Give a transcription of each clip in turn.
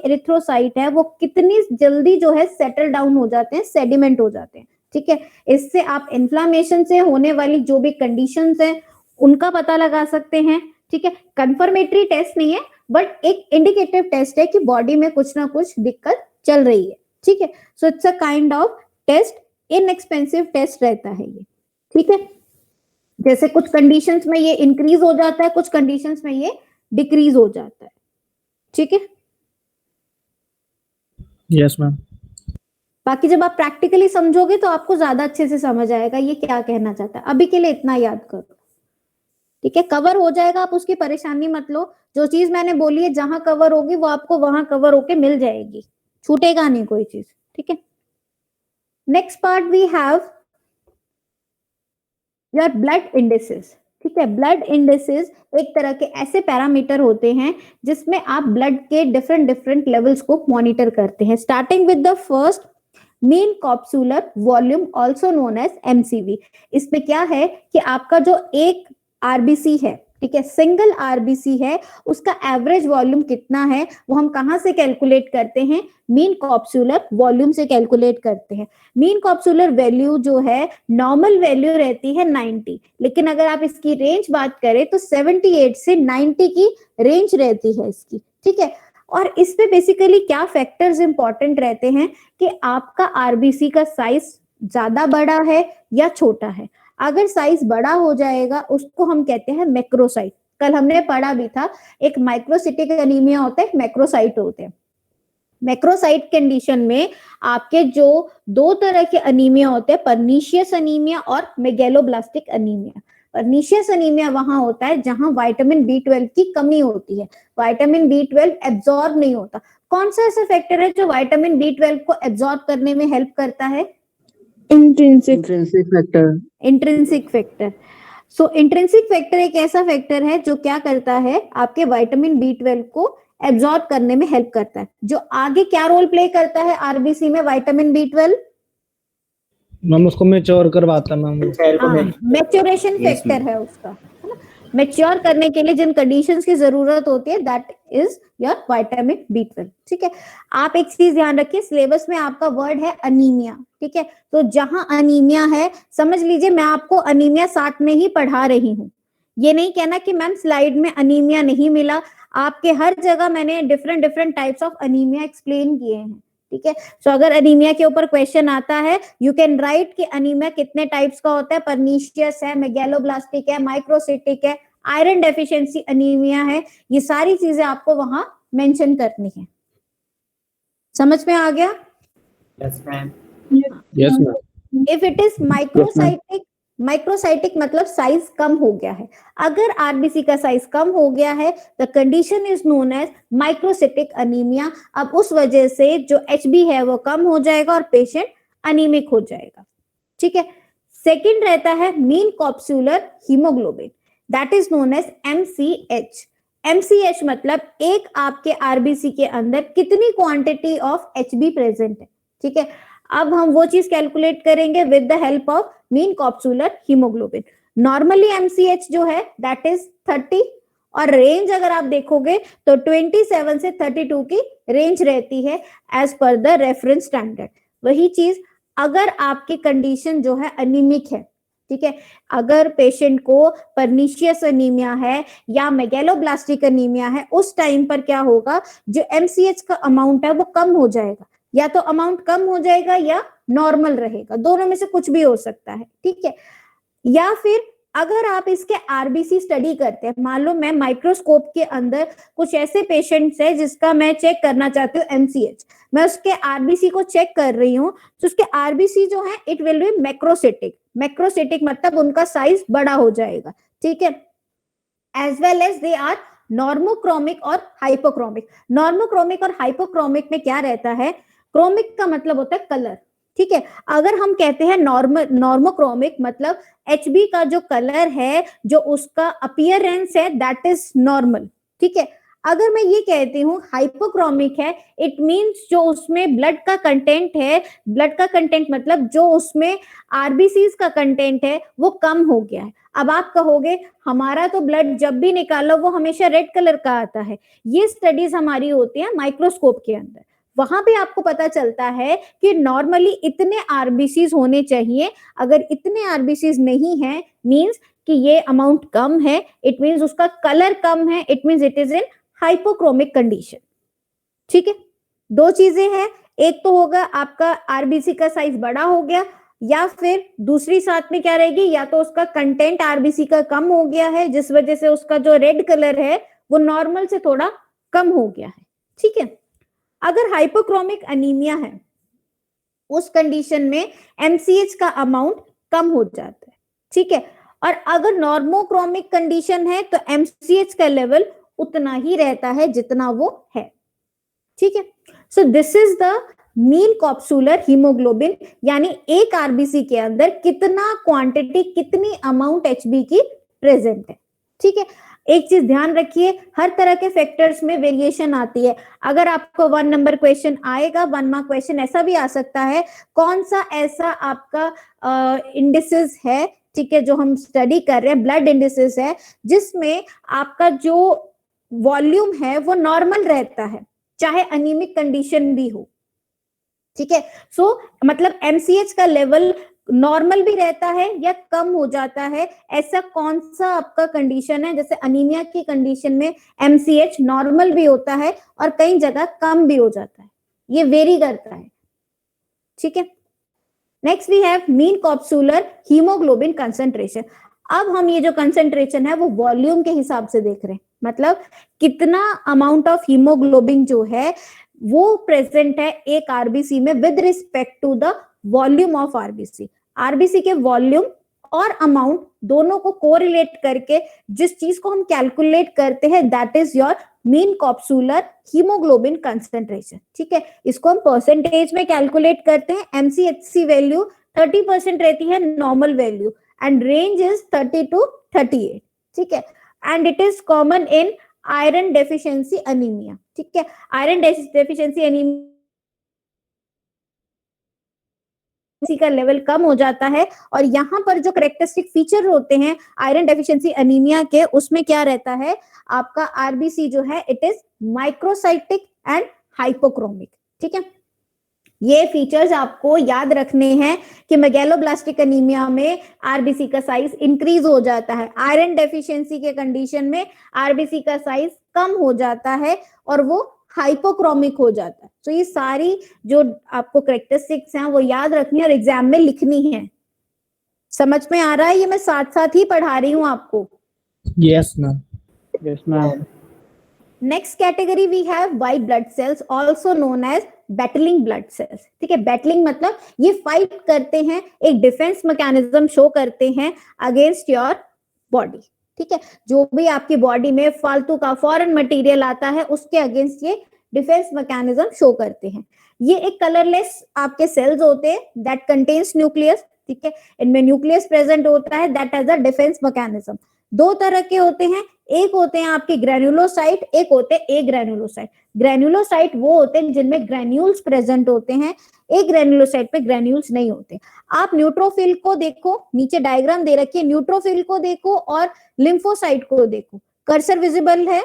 Erythrocyte है वो कितनी जल्दी जो है सेटल डाउन हो जाते हैं, सेडिमेंट हो जाते हैं, ठीक है। इससे आप इन्फ्लामेशन से होने वाली जो भी कंडीशंस हैं उनका पता लगा सकते हैं, ठीक है। कंफर्मेटरी टेस्ट नहीं है बट एक इंडिकेटिव टेस्ट है कि बॉडी में कुछ ना कुछ दिक्कत चल रही है, ठीक है। So it's a kind of test, inexpensive test रहता है ये, ठीक है। जैसे कुछ कंडीशंस में ये इंक्रीज हो जाता है, कुछ कंडीशंस में ये डिक्रीज हो जाता है, ठीक है। Yes ma'am. बाकी जब आप प्रैक्टिकली समझोगे तो आपको ज्यादा अच्छे से समझ आएगा ये क्या कहना चाहता है। अभी के लिए इतना याद करो, ठीक है। कवर हो जाएगा, आप उसकी परेशानी मत लो। जो चीज मैंने बोली है जहां कवर होगी वो आपको वहां कवर होके मिल जाएगी, छूटेगा नहीं कोई चीज, ठीक है। Next part we have your blood indices, ठीक है। ब्लड इंडिसेस एक तरह के ऐसे पैरामीटर होते हैं जिसमें आप ब्लड के डिफरेंट डिफरेंट लेवल्स को मॉनिटर करते हैं। Starting with the first mean corpuscular volume also known as MCV। इसमें क्या है कि आपका जो एक आरबीसी है, ठीक है, सिंगल आरबीसी है, उसका एवरेज वॉल्यूम कितना है वो हम कहां से कैलकुलेट करते हैं, मीन कॉप्सुलर वॉल्यूम से कैलकुलेट करते हैं। मीन कॉप्सुलर वैल्यू जो है नॉर्मल वैल्यू रहती है 90, लेकिन अगर आप इसकी रेंज बात करें तो 78 से 90 की रेंज रहती है इसकी, ठीक है। और इस पे बेसिकली क्या फैक्टर्स इंपॉर्टेंट रहते हैं कि आपका आरबीसी का साइज ज्यादा बड़ा है या छोटा है। अगर साइज बड़ा हो जाएगा उसको हम कहते हैं मैक्रोसाइट। कल हमने पढ़ा भी था, एक माइक्रोसिटिक एनीमिया होता है, एक मैक्रोसाइट होते हैं। मैक्रोसाइट कंडीशन में आपके जो दो तरह के अनीमिया होते हैं, पर्नीशियस अनीमिया और मेगेलोब्लास्टिक अनीमिया। पर्नीशियस अनीमिया वहां होता है जहां विटामिन B12 की कमी होती है, विटामिन B12 एब्जॉर्ब नहीं होता। कौन सा ऐसा फैक्टर है जो विटामिन B12 को एब्जॉर्ब करने में हेल्प करता है? Intrinsic factor. Intrinsic factor. So intrinsic factor एक ऐसा फैक्टर है जो क्या करता है, आपके विटामिन B12 को एब्जॉर्ब करने में हेल्प करता है। जो आगे क्या रोल प्ले करता है आरबीसी में विटामिन B12? मैम उसको मैच्योर करवाता है मैम, मैच्योरेशन फैक्टर है उसका, मैच्योर करने के लिए जिन कंडीशंस की जरूरत होती है that is your vitamin B12, ठीक है। आप एक चीज ध्यान रखिए, सिलेबस में आपका वर्ड है अनीमिया, ठीक है। तो जहां अनीमिया है समझ लीजिए मैं आपको अनीमिया साथ में ही पढ़ा रही हूँ, ये नहीं कहना कि मैम स्लाइड में अनीमिया नहीं मिला। आपके हर जगह मैंने different different types of anaemia explain किए हैं, ठीक है। सो अगर अनीमिया के ऊपर क्वेश्चन आता है यू कैन राइट कि अनीमिया कितने टाइप्स का होता है, पर्नीशियस है, मेगेलोब्लास्टिक है, माइक्रोसिटिक है, आयरन डेफिशिएंसी अनीमिया है, ये सारी चीजें आपको वहां मेंशन करनी है। समझ में आ गया? Yes ma'am. Yes ma'am. If it is microcytic, microcytic मतलब साइज कम हो गया है। अगर आरबीसी का साइज कम हो गया है the condition is known as microcytic anaemia. अब उस वजह से जो HB है वो कम हो जाएगा और पेशेंट अनीमिक हो जाएगा, ठीक है। सेकंड रहता है mean corpuscular haemoglobin, that is known as MCH। MCH मतलब एक आपके आरबीसी के अंदर कितनी क्वांटिटी ऑफ HB प्रेजेंट है, ठीक है। अब हम वो चीज कैलकुलेट करेंगे with the help of mean corpuscular haemoglobin. Normally MCH जो है दैट इज 30 और रेंज अगर आप देखोगे तो 27 से 32 की रेंज रहती है as per the reference standard. वही चीज अगर आपकी कंडीशन जो है अनीमिक है, ठीक है, अगर पेशेंट को पर्नीशियस अनीमिया है या मेगेलोब्लास्टिक अनीमिया है, उस टाइम पर क्या होगा, जो MCH का अमाउंट है वो कम हो जाएगा, या तो अमाउंट कम हो जाएगा या नॉर्मल रहेगा, दोनों में से कुछ भी हो सकता है, ठीक है। या फिर अगर आप इसके आरबीसी स्टडी करते हैं, मान लो मैं माइक्रोस्कोप के अंदर कुछ ऐसे पेशेंट्स है जिसका मैं चेक करना चाहती हूँ MCH, मैं उसके आरबीसी को चेक कर रही हूँ, तो उसके आरबीसी जो है it will be macrocytic. Macrocytic मतलब उनका साइज बड़ा हो जाएगा, ठीक है। As well as they are normochromic और हाइपोक्रोमिक। नॉर्मोक्रोमिक और हाइपोक्रोमिक में क्या रहता है, क्रोमिक का मतलब होता है कलर, ठीक है। अगर हम कहते हैं नॉर्मोक्रोमिक मतलब HB का जो कलर है, जो उसका अपीयरेंस है दैट इज नॉर्मल, ठीक है। अगर मैं ये कहती हूँ हाइपोक्रोमिक है, इट मींस जो उसमें ब्लड का कंटेंट है, ब्लड का कंटेंट मतलब जो उसमें आरबीसीज का कंटेंट है वो कम हो गया है। अब आप कहोगे हमारा तो ब्लड जब भी निकालो वो हमेशा रेड कलर का आता है, ये स्टडीज हमारी होती है माइक्रोस्कोप के अंदर, वहां पे आपको पता चलता है कि नॉर्मली इतने आरबीसीज होने चाहिए, अगर इतने आरबीसीज नहीं है मींस कि ये अमाउंट कम है, इट मींस उसका कलर कम है, it means it is in hypochromic condition. ठीक है, दो चीजें हैं, एक तो होगा आपका आरबीसी का साइज बड़ा हो गया, या फिर दूसरी साथ में क्या रहेगी, या तो उसका कंटेंट आरबीसी का कम हो गया है जिस वजह से उसका जो रेड कलर है वो नॉर्मल से थोड़ा कम हो गया है। ठीक है, अगर हाइपोक्रोमिक अनीमिया है उस कंडीशन में एमसीएच का अमाउंट कम हो जाता है। ठीक है, और अगर नॉर्मोक्रोमिक कंडीशन है तो एमसीएच का लेवल उतना ही रहता है जितना वो है। ठीक है, so this is the mean corpuscular haemoglobin, यानी एक आरबीसी के अंदर कितना क्वांटिटी, कितनी अमाउंट एचबी की प्रेजेंट है। ठीक है, एक चीज ध्यान रखिए, हर तरह के फैक्टर्स में वेरिएशन आती है। अगर आपको 1 नंबर क्वेश्चन आएगा, 1 मार्क क्वेश्चन ऐसा भी आ सकता है, कौन सा ऐसा आपका इंडिसेस है, ठीक है, जो हम स्टडी कर रहे हैं, ब्लड इंडिसेस है जिसमें आपका जो वॉल्यूम है वो नॉर्मल रहता है चाहे अनीमिक कंडीशन भी हो। ठीक है, सो मतलब एमसीएच का लेवल नॉर्मल भी रहता है या कम हो जाता है, ऐसा कौन सा आपका कंडीशन है? जैसे अनीमिया की कंडीशन में एमसीएच नॉर्मल भी होता है और कई जगह कम भी हो जाता है, ये वेरी करता है। ठीक है, next we have mean corpuscular haemoglobin concentration. अब हम ये जो कंसंट्रेशन है वो वॉल्यूम के हिसाब से देख रहे हैं, मतलब कितना अमाउंट ऑफ हीमोग्लोबिन जो है वो प्रेजेंट है एक आरबीसी में with respect to the volume of RBC. RBC के वॉल्यूम और अमाउंट दोनों को कोरिलेट करके जिस चीज को हम कैलकुलेट करते हैं that is your mean corpuscular haemoglobin concentration. ठीक है, इसको हम परसेंटेज में कैलकुलेट करते हैं। एमसीएचसी वैल्यू 30% रहती है normal value and range is 30 to 38। ठीक है, and it is common in iron deficiency anaemia. ठीक है, आयरन डेफिशिएंसी अनीमिया का लेवल कम हो जाता है, और यहाँ पर जो करेक्टरिस्टिक फीचर होते हैं आयरन डेफिशिएंसी अनीमिया के, उसमें क्या रहता है आपका आरबीसी जो है it is microcytic and hypochromic. ठीक है, ये फीचर्स आपको याद रखने हैं कि मेगैलोब्लास्टिक अनीमिया में आरबीसी का साइज इंक्रीज हो जाता है, आयरन डेफिशिएंसी के कंडीशन में आरबीसी का साइज कम हो जाता है और वो हाइपोक्रोमिक हो जाता है। तो ये सारी जो आपको करेक्टरिस्टिक्स हैं वो याद रखनी है और एग्जाम में लिखनी है। समझ में आ रहा है? ये मैं साथ साथ ही पढ़ा रही हूँ आपको। Yes ma'am. Yes, ma'am. Next category we have white blood cells also known as battling blood cells. ठीक है, बैटलिंग मतलब ये फाइट करते हैं, एक डिफेंस मैकेनिज्म शो करते हैं अगेंस्ट योर बॉडी। ठीक है, जो भी आपकी बॉडी में फालतू का फॉरेन मटेरियल आता है उसके अगेंस्ट ये डिफेंस मैकेनिज्म शो करते हैं। ये एक कलरलेस आपके सेल्स होते हैं दैट कंटेन्स न्यूक्लियस। ठीक है, इनमें न्यूक्लियस प्रेजेंट होता है that as a defence mechanism. दो तरह के होते हैं, एक होते हैं आपके ग्रेन्युलोसाइट, एक होते हैं ए ग्रेन्युलोसाइट। ग्रेन्युलोसाइट वो होते हैं जिनमें ग्रेन्यूल्स प्रेजेंट होते हैं, एक ग्रेन्युलोसाइट पे ग्रेन्यूल्स नहीं होते। आप न्यूट्रोफिल को देखो, नीचे डायग्राम दे रखी है, न्यूट्रोफिल को देखो और लिम्फोसाइट को देखो। कर्सर विजिबल है?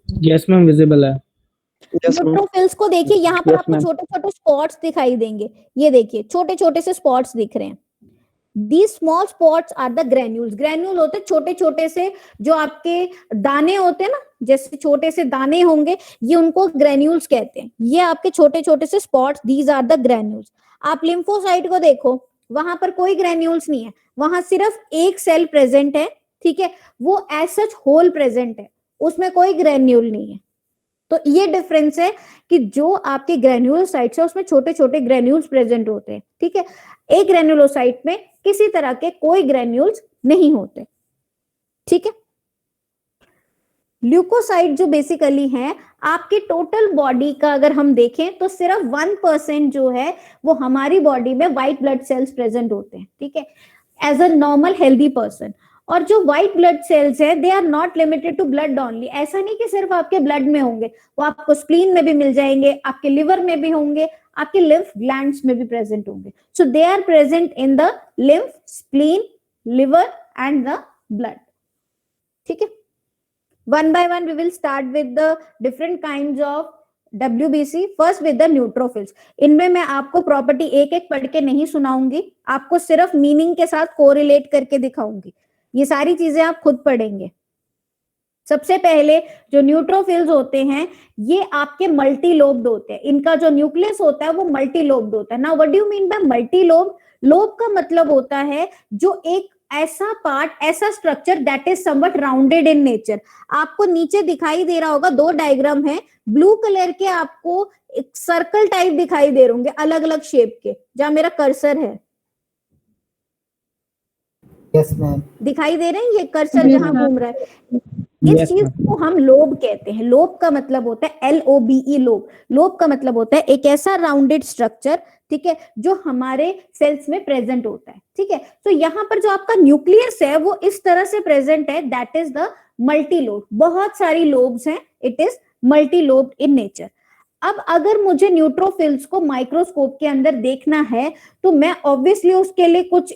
यस मैम, विजिबल है। Yes, ma'am. न्यूट्रोफिल्स को देखिए, यहाँ पर Yes, आपको ma'am. छोटे छोटे स्पॉट्स दिखाई देंगे, ये देखिए छोटे छोटे से स्पॉट्स दिख रहे हैं। These small spots are the granules। Granule होते छोटे छोटे से जो आपके दाने होते हैं ना, जैसे छोटे से दाने होंगे, ये उनको ग्रेन्यूल्स कहते हैं। ये आपके छोटे छोटे से spots, these are the granules. आप लिम्फोसाइट को देखो, वहां पर कोई ग्रेन्यूल्स नहीं है, वहां सिर्फ एक सेल प्रेजेंट है। ठीक है, वो एज सच होल प्रेजेंट है, उसमें कोई ग्रेन्यूल नहीं है। तो ये डिफरेंस है कि जो आपके ग्रेन्यूलोसाइट्स है उसमें छोटे छोटे ग्रेन्यूल्स प्रेजेंट होते हैं। ठीक है, एक ग्रेन्युलोसाइट में किसी तरह के कोई ग्रेन्यूल्स नहीं होते। ठीक है, ल्यूकोसाइट जो बेसिकली हैं आपके टोटल बॉडी का अगर हम देखें तो सिर्फ 1% जो है वो हमारी बॉडी में व्हाइट ब्लड सेल्स प्रेजेंट होते हैं। ठीक है, as a normal healthy person. और जो व्हाइट ब्लड सेल्स है they are not limited to blood only. ऐसा नहीं कि सिर्फ आपके ब्लड में होंगे, वो आपको स्प्लीन में भी मिल जाएंगे, आपके लिवर में भी होंगे, आपके लिम्फ ग्लैंड्स में भी प्रेजेंट होंगे। So they are present in the lymph, spleen, liver and the blood. ठीक है, one by one we will start with the different kinds of WBC. First with the neutrophils. इनमें मैं आपको property एक एक पढ़ के नहीं सुनाऊंगी, आपको सिर्फ मीनिंग के साथ कोरिलेट करके दिखाऊंगी. ये सारी चीजें आप खुद पढ़ेंगे. सबसे पहले जो न्यूट्रोफिल्स होते हैं ये आपके मल्टी लोब्ड होते हैं. इनका जो न्यूक्लियस होता है वो मल्टी लोब्ड होता है. Now what do you mean by multi lobe? Lobe का मतलब होता है जो एक ऐसा पार्ट, ऐसा structure that is somewhat rounded in nature. आपको नीचे दिखाई दे रहा होगा, दो डायग्राम है, ब्लू कलर के आपको एक सर्कल टाइप दिखाई दे होंगे अलग अलग शेप के, जहां मेरा कर्सर है. Yes ma'am. दिखाई दे रहे हैं ये कर्सर जहां घूम रहा है. इस चीज को हम लोब कहते हैं. लोब का मतलब होता है LOBE, लोब. लोब का मतलब होता है एक ऐसा राउंडेड स्ट्रक्चर, ठीक है, जो हमारे सेल्स में प्रेजेंट होता है. ठीक है, तो यहाँ पर जो आपका न्यूक्लियस है वो इस तरह से प्रेजेंट है, that is the multi lobe. बहुत सारी लोब्स हैं, it is multi lobe in nature. अब अगर मुझे न्यूट्रोफिल्स को माइक्रोस्कोप के अंदर देखना है तो मैं ऑब्वियसली उसके लिए कुछ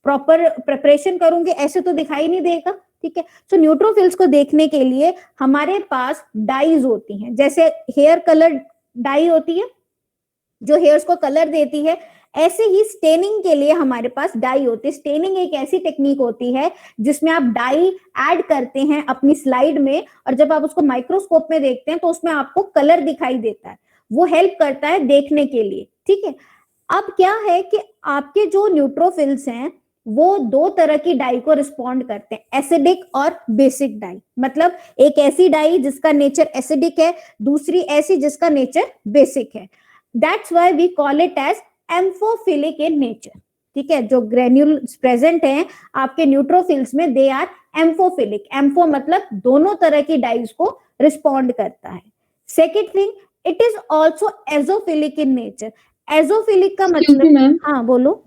प्रॉपर प्रिपरेशन करूंगी, ऐसे तो दिखाई नहीं देगा. ठीक है, तो न्यूट्रोफिल्स को देखने के लिए हमारे पास डाइज होती हैं, जैसे हेयर कलर डाई होती है जो हेयर्स को कलर देती है, ऐसे ही स्टेनिंग के लिए हमारे पास डाई होती है. स्टेनिंग एक ऐसी टेक्निक होती है जिसमें आप डाई ऐड करते हैं अपनी स्लाइड में, और जब आप उसको माइक्रोस्कोप में देखते हैं तो उसमें आपको कलर दिखाई देता है. वो हेल्प करता है देखने के लिए. ठीक है, अब क्या है कि आपके जो न्यूट्रोफिल्स हैं वो दो तरह की डाई को रिस्पॉन्ड करते हैं, एसिडिक और बेसिक डाई. मतलब एक ऐसी डाई जिसका नेचर एसिडिक है, दूसरी ऐसी जिसका नेचर बेसिक है. That's why we call it as amphophilic in nature. ठीक है, जो ग्रेन्यूल्स प्रेजेंट हैं आपके न्यूट्रोफिल्स में दे आर एम्फोफिलिक. एम्फो मतलब दोनों तरह की डाइज को रिस्पॉन्ड करता है. Second thing, it is also azophilic in nature. Azophilic का मतलब, मैम, हाँ बोलो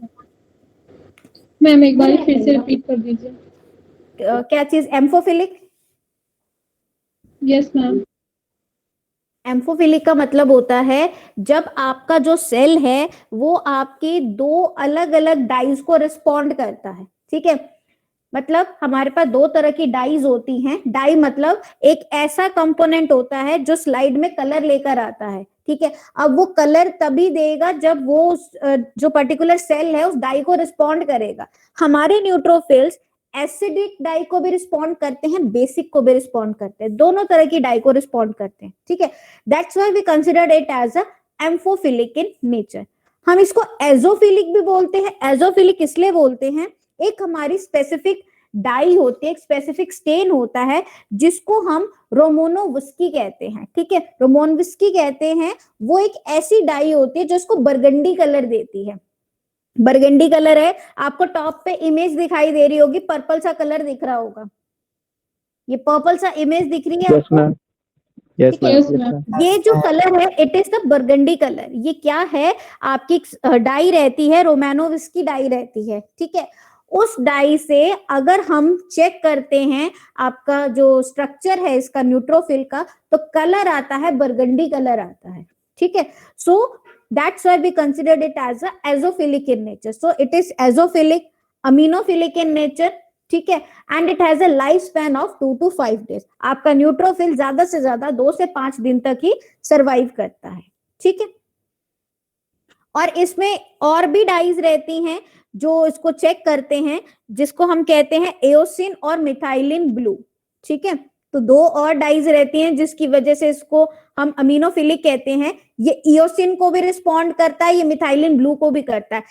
मैम एक बार फिर से रिपीट कर दीजिए. क्या चीज? एम्फोफिलिक. Yes ma'am. एम्फोफिलिक का मतलब होता है जब आपका जो सेल है वो आपकी दो अलग अलग डाइज को रिस्पॉन्ड करता है. ठीक है, मतलब हमारे पास दो तरह की डाइज होती हैं. डाई मतलब एक ऐसा कंपोनेंट होता है जो स्लाइड में कलर लेकर आता है. ठीक है, अब वो कलर तभी देगा जब वो जो पर्टिकुलर सेल है उस डाई को रिस्पॉन्ड करेगा. हमारे न्यूट्रोफिल्स एसिडिक डाई को भी रिस्पॉन्ड करते हैं, बेसिक को भी रिस्पॉन्ड करते हैं, दोनों तरह की डाई को रिस्पॉन्ड करते हैं. ठीक है, that's why we consider it as a amphophilic in nature. हम इसको एजोफिलिक भी बोलते हैं. एजोफिलिक इसलिए बोलते हैं, एक हमारी स्पेसिफिक डाई होती है, एक स्पेसिफिक स्टेन होता है जिसको हम रोमोनोविस्की कहते हैं. ठीक है, रोमोनविस्की कहते हैं. वो एक ऐसी डाई होती है जो इसको बरगंडी कलर देती है. बरगंडी कलर है, आपको टॉप पे इमेज दिखाई दे रही होगी, पर्पल सा कलर दिख रहा होगा. ये पर्पल सा इमेज दिख रही है यस मैम. यस ठीक है, यस मैम. मैम. ये जो कलर है it is the burgundy colour. ये क्या है? आपकी डाई रहती है, रोमानोविस्की डाई रहती है. ठीक है, उस डाई से अगर हम चेक करते हैं आपका जो स्ट्रक्चर है इसका न्यूट्रोफिल का, तो कलर आता है बरगंडी कलर आता है. ठीक है, सो that's why we considered it as a azophilic in nature. So it is azophilic, aminophilic in nature. ठीक है, and it has a life span of 2 to 5 days. आपका न्यूट्रोफिल ज्यादा से ज्यादा 2 से 5 दिन तक ही सरवाइव करता है. ठीक है, और इसमें और भी डाइज रहती हैं जो इसको चेक करते हैं, जिसको हम कहते हैं एओसिन और मिथाइलिन ब्लू. ठीक है, तो दो और डाइज रहती हैं जिसकी वजह से इसको हम अमीनोफिलिक कहते हैं. ये इओसिन को भी रिस्पॉन्ड करता है, ये मिथाइलिन ब्लू को भी करता है.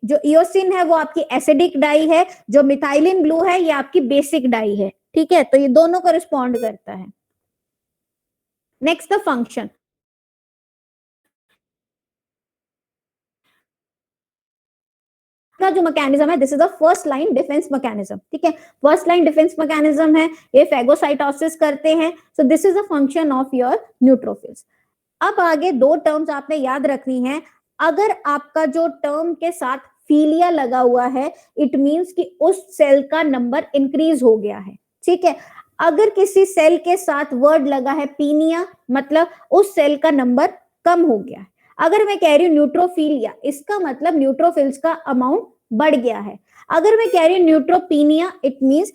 जो इओसिन है वो आपकी एसिडिक डाई है, जो मिथाइलिन ब्लू है ये आपकी बेसिक डाई है. ठीक है, तो ये दोनों को रिस्पॉन्ड करता है. Next the function. का जो मैकेनिज्म है, this is the first line defence mechanism. ठीक है, फर्स्ट लाइन डिफेंस मैकेनिज्म है, ये फेगोसाइटोसिस करते हैं. सो this is the function of your neutrophils. अब आगे दो टर्म्स आपने याद रखनी है. अगर आपका जो टर्म के साथ फीलिया लगा हुआ है, इट मींस कि उस सेल का नंबर इंक्रीज हो गया है. ठीक है, अगर किसी सेल के साथ वर्ड लगा है पीनिया, मतलब उस सेल का नंबर कम हो गया है. अगर मैं कह रही हूँ न्यूट्रोफिलिया, इसका मतलब न्यूट्रोफिल्स का अमाउंट बढ़ गया है. अगर मैं कह रही हूँ न्यूट्रोपीनिया, इट मींस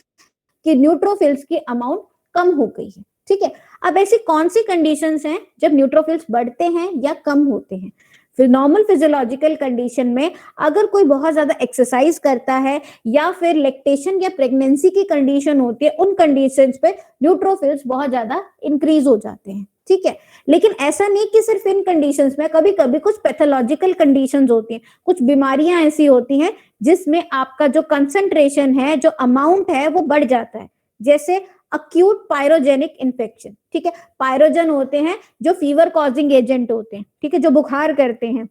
कि न्यूट्रोफिल्स की अमाउंट कम हो गई है, ठीक है। अब ऐसी कौन सी कंडीशंस हैं जब न्यूट्रोफिल्स बढ़ते हैं या कम होते हैं? फिर नॉर्मल फिजियोलॉजिकल कंडीशन में अगर कोई बहुत ज्यादा एक्सरसाइज करता है या फिर लैक्टेशन या प्रेगनेंसी की कंडीशन होती है, उन कंडीशंस पे न्यूट्रोफिल्स बहुत ज्यादा इंक्रीज हो जाते हैं, ठीक है। लेकिन ऐसा नहीं कि सिर्फ इन कंडीशंस में, कभी कभी कुछ पैथोलॉजिकल कंडीशंस होती हैं, कुछ बीमारियां ऐसी होती हैं जिसमें आपका जो कंसंट्रेशन है, जो अमाउंट है, वो बढ़ जाता है, जैसे अक्यूट पायरोजेनिक इन्फेक्शन, ठीक है। पायरोजन होते हैं जो फीवर कॉजिंग एजेंट होते हैं, ठीक है, जो बुखार करते हैं।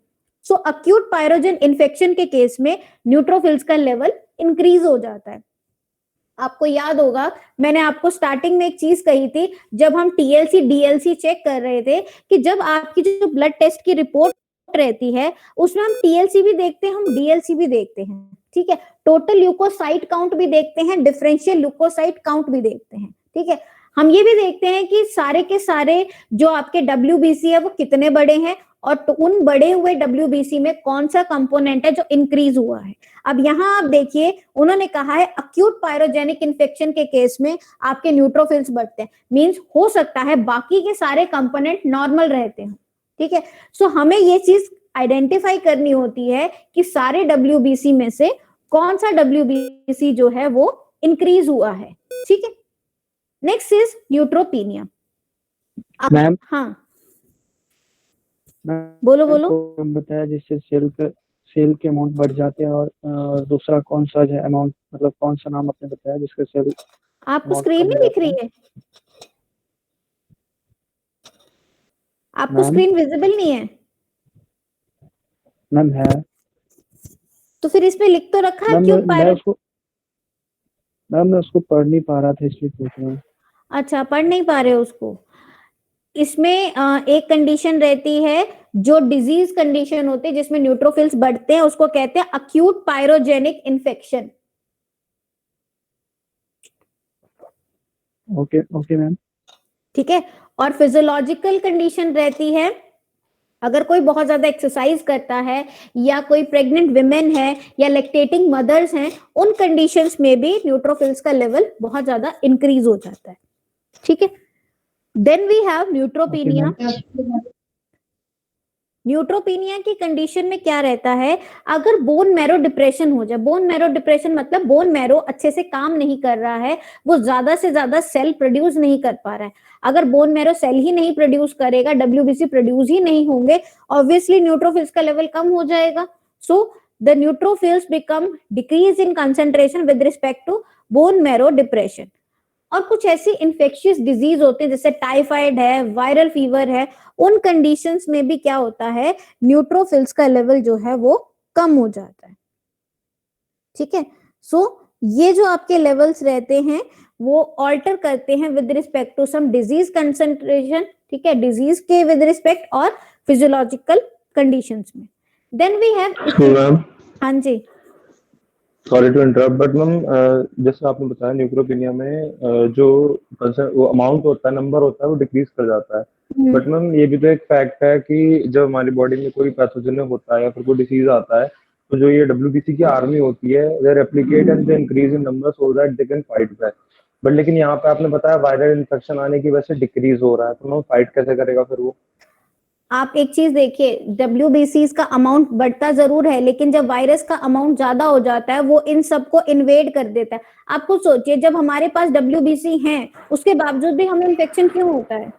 सो अक्यूट पायरोजन इन्फेक्शन के केस में न्यूट्रोफिल्स का लेवल इंक्रीज हो जाता है। आपको याद होगा मैंने आपको स्टार्टिंग में एक चीज कही थी, जब हम टीएलसी डीएलसी चेक कर रहे थे, कि जब आपकी जो ब्लड टेस्ट की रिपोर्ट रहती है उसमें हम टीएलसी भी देखते हैं, हम डीएलसी भी देखते हैं, ठीक है। टोटल ल्यूकोसाइट काउंट भी देखते हैं, डिफरेंशियल ल्यूकोसाइट काउंट भी देखते हैं, ठीक है। हम ये भी देखते हैं कि सारे के सारे जो आपके डब्ल्यूबीसी है वो कितने बड़े हैं, और तो उन बड़े हुए डब्ल्यूबीसी में कौन सा कंपोनेंट है जो इंक्रीज हुआ है। अब यहाँ आप देखिए उन्होंने कहा है अक्यूट पायरोजेनिक इन्फेक्शन के केस में आपके न्यूट्रोफिल्स बढ़ते हैं, मींस हो सकता है बाकी के सारे कंपोनेंट नॉर्मल रहते हैं, ठीक है। सो हमें ये चीज आइडेंटिफाई करनी होती है कि सारे डब्ल्यूबीसी में से कौन सा डब्ल्यूबीसी जो है वो इंक्रीज हुआ है, ठीक है। Next is neutropenia. मैम, हाँ बोलो बोलो। बताया जिससे सेल के अमाउंट बढ़ जाते हैं, और दूसरा कौन सा है अमाउंट, मतलब कौन सा नाम आपने बताया जिसके सेल आपको amount स्क्रीन कम नहीं हो दिख रही जाता है? आपको मैम? स्क्रीन विजिबल नहीं है? मैम है। तो फिर इस पे लिख तो रखा है मैम अक्यूट मैं उसको पढ़ नहीं पा रहा था, इसलिए पूछ रहा हूँ। अच्छा, पढ़ नहीं पा रहे हो उसको? इसमें एक कंडीशन रहती है जो डिजीज कंडीशन होती है जिसमें न्यूट्रोफिल्स बढ़ते हैं, उसको कहते हैं acute pyrogenic infection. Okay okay ma'am. ठीक है। और फिजियोलॉजिकल कंडीशन रहती है अगर कोई बहुत ज्यादा एक्सरसाइज करता है, या कोई प्रेग्नेंट विमेन है, या लैक्टेटिंग मदर्स हैं, उन कंडीशंस में भी न्यूट्रोफिल्स का लेवल बहुत ज्यादा इंक्रीज हो जाता है, ठीक है। Then we have neutropenia. Neutropenia की कंडीशन में क्या रहता है, अगर बोन मैरो डिप्रेशन हो जाए, बोन मैरो डिप्रेशन मतलब बोन मैरो अच्छे से काम नहीं कर रहा है, वो ज्यादा से ज्यादा सेल प्रोड्यूस नहीं कर पा रहा है। अगर बोन मैरो सेल ही नहीं प्रोड्यूस करेगा, डब्ल्यूबीसी प्रोड्यूस ही नहीं होंगे, ऑब्वियसली न्यूट्रोफिल्स का लेवल कम हो जाएगा। So the neutrophils become decrease in concentration with respect to bone marrow depression. और कुछ ऐसी इन्फेक्शियस डिजीज होते हैं जैसे टाइफाइड है, वायरल फीवर है, उन कंडीशंस में भी क्या होता है, न्यूट्रोफिल्स का लेवल जो है वो कम हो जाता है, ठीक है। सो ये जो आपके लेवल्स रहते हैं वो ऑल्टर करते हैं with respect to some disease concentration, ठीक है, डिजीज के विद रिस्पेक्ट और फिजियोलॉजिकल कंडीशंस में। देन वी हैव, हाँ जी sorry to interrupt, but ma'am जैसे आपने बताया न्यूक्रोपीनिया में जो वो अमाउंट होता है, नंबर होता है, वो डिक्रीज कर जाता है। बट मैम ये भी तो एक फैक्ट है कि जब हमारी बॉडी में कोई पैथोजन होता है या फिर कोई डिसीज आता है, तो जो ये डब्ल्यूबीसी की आर्मी होती है, they replicate and they increase in number so that they can fight back. But लेकिन यहाँ पे आपने बताया वायरल इन्फेक्शन आने की वजह से डिक्रीज हो रहा है, तो मैम फाइट कैसे करेगा फिर वो? आप एक चीज देखिए, डब्ल्यूबीसीज का अमाउंट बढ़ता जरूर है, लेकिन जब वायरस का अमाउंट ज्यादा हो जाता है वो इन सबको इन्वेड कर देता है। आप खुद सोचिए, जब हमारे पास डब्ल्यूबीसी हैं उसके बावजूद भी हमें इन्फेक्शन क्यों होता है?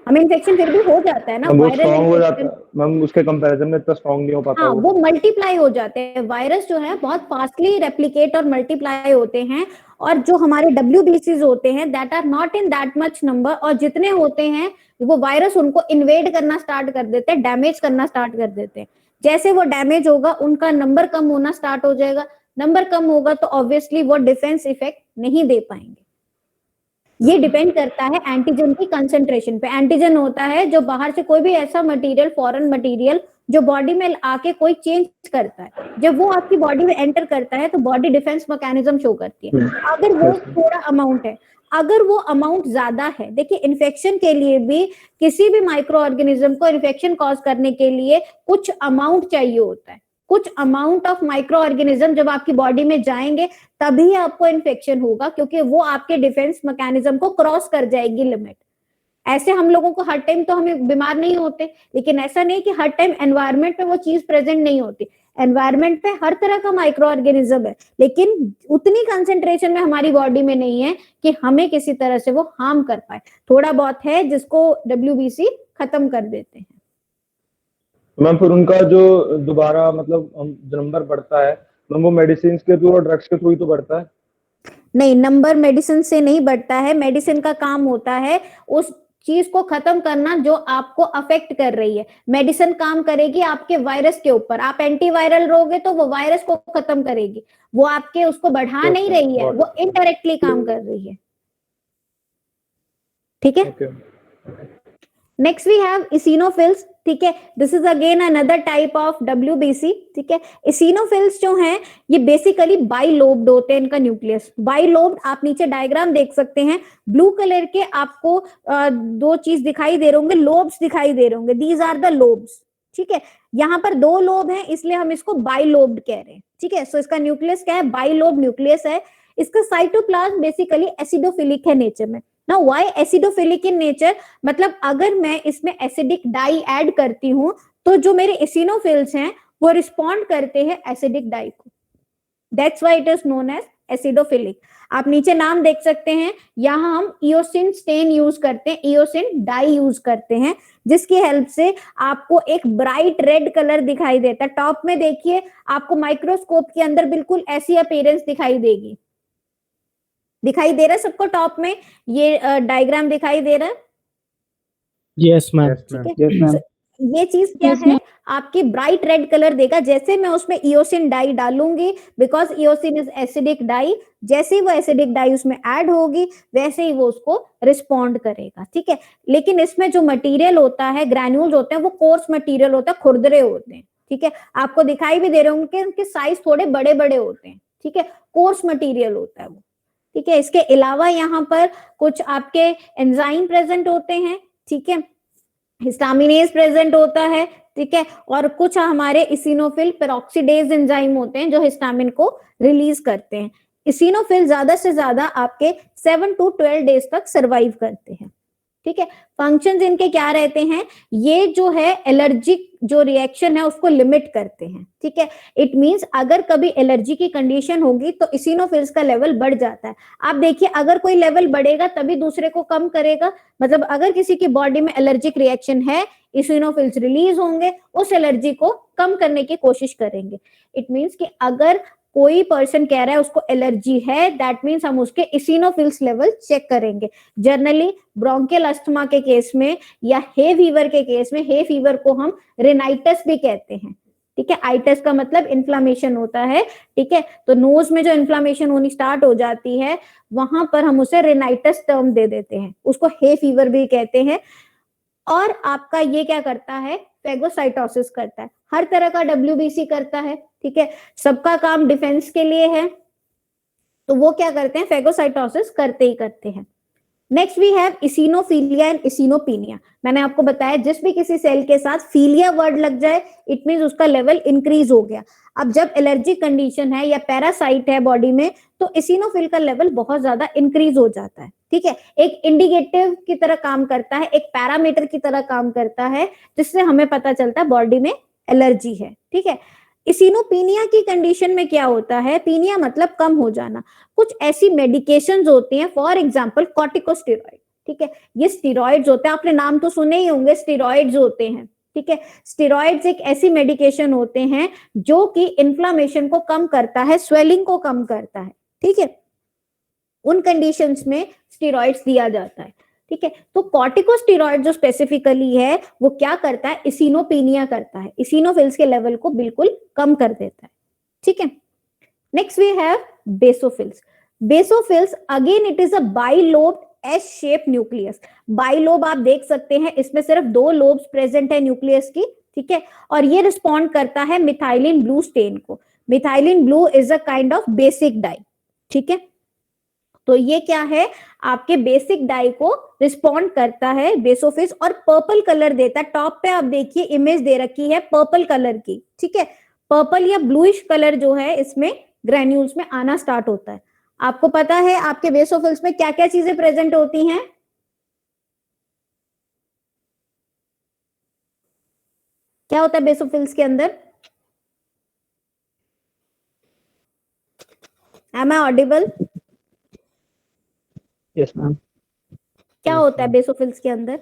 हमें इन्फेक्शन फिर भी हो जाता है ना, वो वायरल स्ट्रांग हो जाता इन्फेक्शन। है मैम, उसके कंपैरिजन में इतना स्ट्रांग नहीं हो पाता हाँ, वो। वो मल्टीप्लाई हो जाते हैं, वायरस जो है बहुत फास्टली रेप्लिकेट और मल्टीप्लाई होते हैं, और जो हमारे डब्ल्यूबीसीज होते हैं that are not in that much number, और जितने होते हैं वो वायरस उनको इन्वेड करना स्टार्ट कर देते हैं, डैमेज करना स्टार्ट कर देते हैं। जैसे वो डैमेज होगा उनका नंबर कम होना स्टार्ट हो जाएगा, नंबर कम होगा तो ऑब्वियसली वो डिफेंस इफेक्ट नहीं दे पाएंगे। ये डिपेंड करता है एंटीजन की कंसंट्रेशन पे। एंटीजन होता है जो बाहर से कोई भी ऐसा मटेरियल, फॉरेन मटेरियल जो बॉडी में आके कोई चेंज करता है, जब वो आपकी बॉडी में एंटर करता है तो बॉडी डिफेंस मैकेनिज्म शो करती है। अगर वो थोड़ा अमाउंट है, अगर वो अमाउंट ज्यादा है, देखिए इन्फेक्शन के लिए भी, किसी भी माइक्रो ऑर्गेनिज्म को इन्फेक्शन कॉज करने के लिए कुछ अमाउंट चाहिए होता है, कुछ अमाउंट ऑफ माइक्रो ऑर्गेनिज्म जब आपकी बॉडी में जाएंगे तभी आपको इन्फेक्शन होगा, क्योंकि वो आपके डिफेंस मैकेनिज्म को क्रॉस कर जाएगी लिमिट। ऐसे हम लोगों को हर टाइम तो हमें बीमार नहीं होते, लेकिन ऐसा नहीं कि हर टाइम एनवायरनमेंट पे वो चीज प्रेजेंट नहीं होती। एनवायरनमेंट पे हर तरह का माइक्रो ऑर्गेनिज्म है, लेकिन उतनी कंसेंट्रेशन में हमारी बॉडी में नहीं है कि हमें किसी तरह से वो हार्म कर पाए। थोड़ा बहुत है जिसको WBC खत्म कर देते हैं। मैम फिर उनका जो दोबारा मतलब जो नंबर बढ़ता है मैम, वो मेडिसिन के थ्रू और ड्रग्स के थ्रू ही तो बढ़ता है? नहीं, नंबर मेडिसिन से नहीं बढ़ता है। मेडिसिन का काम होता है उस चीज को खत्म करना जो आपको अफेक्ट कर रही है। मेडिसिन काम करेगी आपके वायरस के ऊपर। आप एंटीवायरल लोगे तो वो वायरस को खत्म करेगी, वो आपके उसको बढ़ा नहीं रही है, वो इनडायरेक्टली काम कर रही है। ठीक है। Next we have eosinophils. ठीक है, this is again another type of WBC। ठीक है, इसिनोफिल्स जो हैं ये बेसिकली बाइलोब्ड होते हैं। इनका न्यूक्लियस बाइलोब्ड, आप नीचे डायग्राम देख सकते हैं, ब्लू कलर के आपको दो चीज दिखाई दे रहे होंगे, लोब्स दिखाई दे रहे होंगे, दीज आर द लोब्स। ठीक है, यहाँ पर दो लोब हैं इसलिए हम इसको बाइलोब्ड कह रहे हैं। ठीक है, सो इसका न्यूक्लियस क्या है, बाइलोब न्यूक्लियस है। इसका साइटोप्लाज्म बेसिकली एसिडोफिलिक है नेचर में। ना व्हाई एसिडोफिलिक इन नेचर, मतलब अगर मैं इसमें एसिडिक डाई ऐड करती हूं तो जो मेरे इसिनोफिल्स हैं वो रिस्पॉन्ड करते हैं एसिडिक डाई को। That's why it is known as acidophilic. आप नीचे नाम देख सकते हैं, यहाँ हम इयोसिन स्टेन यूज करते हैं, इयोसिन डाई यूज करते हैं, जिसकी हेल्प से आपको एक ब्राइट रेड कलर दिखाई देता है। टॉप में देखिए, आपको माइक्रोस्कोप के अंदर बिल्कुल ऐसी अपीयरेंस दिखाई देगी। दिखाई दे रहा है सबको टॉप में ये डायग्राम दिखाई दे रहा है? Yes ma'am. Yes ma'am. ये चीज क्या है, आपकी ब्राइट रेड कलर देगा जैसे मैं उसमें इयोसिन डाई डालूंगी, because eosin is acidic dye. जैसे ही वो एसिडिक डाई उसमें ऐड होगी वैसे ही वो उसको रिस्पॉन्ड करेगा। ठीक है, लेकिन इसमें जो मटेरियल होता है, ग्रैन्यूल्स होते हैं, वो कोर्स मटेरियल होता है, खुरदरे होते हैं। ठीक है, आपको दिखाई भी दे रहे होंगे कि उनके साइज थोड़े बड़े बड़े होते हैं। ठीक है, कोर्स मटेरियल होता है वो। ठीक है, इसके अलावा यहाँ पर कुछ आपके एंजाइम प्रेजेंट होते हैं। ठीक है, हिस्टामिनेज प्रेजेंट होता है। ठीक है, और कुछ हमारे इसिनोफिल पेरोक्सीडेज एंजाइम होते हैं जो हिस्टामिन को रिलीज करते हैं। इसिनोफिल ज्यादा से ज्यादा आपके 7 to 12 डेज तक सरवाइव करते हैं। ठीक है, फंक्शंस इनके क्या रहते हैं, ये जो है एलर्जिक जो रिएक्शन है उसको लिमिट करते हैं। ठीक है, इट मींस अगर कभी एलर्जी की कंडीशन होगी तो इसिनोफिल्स का लेवल बढ़ जाता है। आप देखिए, अगर कोई लेवल बढ़ेगा तभी दूसरे को कम करेगा। मतलब अगर किसी की बॉडी में एलर्जिक रिएक्शन है, इसिनोफिल्स रिलीज होंगे, उस एलर्जी को कम करने की कोशिश करेंगे। इट मींस कि अगर कोई पर्सन कह रहा है उसको एलर्जी है, दैट मीन्स हम उसके इसिनोफिल्स लेवल चेक करेंगे। जनरली ब्रोंकियल अस्थमा के केस में या हे फीवर के केस में, हे फीवर को हम रिनाइटस भी कहते हैं। ठीक है, आइटस का मतलब इन्फ्लामेशन होता है। ठीक है, तो नोज में जो इन्फ्लामेशन होनी स्टार्ट हो जाती है वहां पर हम उसे रिनाइटस टर्म दे देते हैं, उसको हे फीवर भी कहते हैं। और आपका ये क्या करता है, फेगोसाइटोसिस करता है, हर तरह का WBC करता है। ठीक है, सबका काम डिफेंस के लिए है, तो वो क्या करते हैं, फेगोसाइटोसिस करते ही करते हैं। Next we have eosinophilia and eosinopenia. मैंने आपको बताया जिस भी किसी सेल के साथ फिलिया वर्ड लग जाए इट मींस उसका लेवल इंक्रीज हो गया। अब जब एलर्जी कंडीशन है या पैरासाइट है बॉडी में तो इसिनोफिल का लेवल बहुत ज्यादा इंक्रीज हो जाता है। ठीक है, एक इंडिकेटिव की तरह काम करता है, एक पैरामीटर की तरह काम करता है, जिससे हमें पता चलता है बॉडी में एलर्जी है। ठीक है, इसिनोपिनिया की कंडीशन में क्या होता है, पीनिया मतलब कम हो जाना। कुछ ऐसी मेडिकेशंस होती हैं, फॉर एग्जांपल कॉर्टिकोस्टेरॉइड। ठीक है, ये स्टेरॉइड्स होते हैं, आपने नाम तो सुने ही होंगे, स्टेरॉइड्स होते हैं। ठीक है, स्टेरॉइड्स एक ऐसी मेडिकेशन होते हैं जो कि इन्फ्लामेशन को कम करता है, स्वेलिंग को कम करता है। ठीक है, उन कंडीशंस में स्टेरॉइड्स दिया जाता है। ठीक है, तो कॉर्टिकोस्टेरॉइड जो स्पेसिफिकली है वो क्या करता है, इसिनोपिनिया करता है, इसिनोफिल्स के लेवल को बिल्कुल कम कर देता है। ठीक है, next we have basophils. Basophils again it is a bilobed S shape nucleus. Bilobe आप देख सकते हैं, इसमें सिर्फ 2 लोब्स प्रेजेंट है न्यूक्लियस की। ठीक है, और ये रिस्पॉन्ड करता है मिथाइलिन ब्लू स्टेन को। Methylene blue is a kind of basic dye. ठीक है, तो ये क्या है, आपके बेसिक डाई को रिस्पॉन्ड करता है बेसोफिल्स और पर्पल कलर देता है। टॉप पे आप देखिए इमेज दे रखी है पर्पल कलर की। ठीक है, पर्पल या ब्लूइश कलर जो है इसमें ग्रेन्यूल्स में आना स्टार्ट होता है। आपको पता है आपके बेसोफिल्स में क्या क्या चीजें प्रेजेंट होती हैं? क्या होता है बेसोफिल्स के अंदर? Am I audible? Yes ma'am. क्या होता है बेसोफिल्स के अंदर?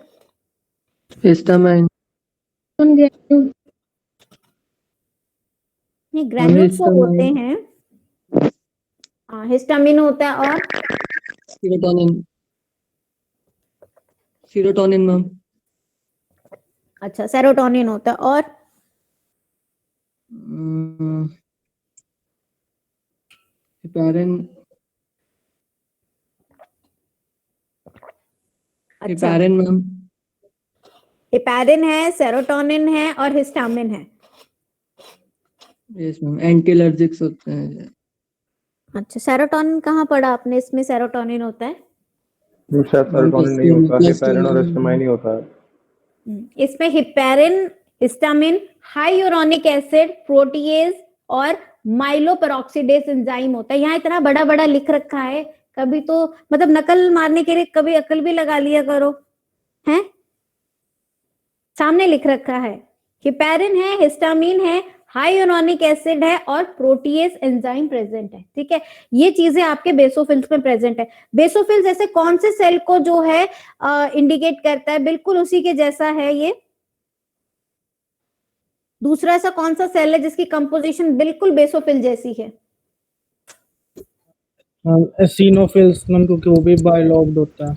हिस्टामाइन। granule, नहीं, ग्रेन्यूल्स तो होते हिस्टामाइन। हैं। हाँ, हिस्टामिन होता है और सीरोटोनिन। Serotonin ma'am. अच्छा, सेरोटोनिन होता है और हेपारिन। अच्छा, हेपारिन मैम। हेपारिन है, सेरोटोनिन है और हिस्टामिन है। यस मैम, एंटी एलर्जिक्स होते हैं। अच्छा, सेरोटोनिन कहाँ पढ़ा आपने? इसमें सेरोटोनिन होता है? ये शायद सेरोटोनिन नहीं होता, हेपेरिन और हिस्टामाइन ही होता है। इसमें हिपेरिन, हिस्टामिन, हाइयूरोनिक एसिड, प्रोटीएज और माइलोपेरोक्सीडेज एंजाइम होता है। यहाँ इतना बड़ा बड़ा लिख रखा है, कभी तो मतलब नकल मारने के लिए कभी अकल भी लगा लिया करो, हैं? सामने लिख रखा है, हिपेरिन है, हिस्टामिन है, हाइयूरोनिक एसिड है और प्रोटीएज एंजाइम प्रेजेंट है। ठीक है, ये चीजें आपके बेसोफिल्स में प्रेजेंट है। बेसोफिल्स जैसे कौन से सेल को जो है इंडिकेट करता है? बिल्कुल उसी के जैसा है ये। दूसरा ऐसा कौन सा सेल है जिसकी कंपोजिशन बिल्कुल बेसोफिल जैसी है? एसिनोफिल्स मैम, क्योंकि वो भी बायलॉग्ड होता है।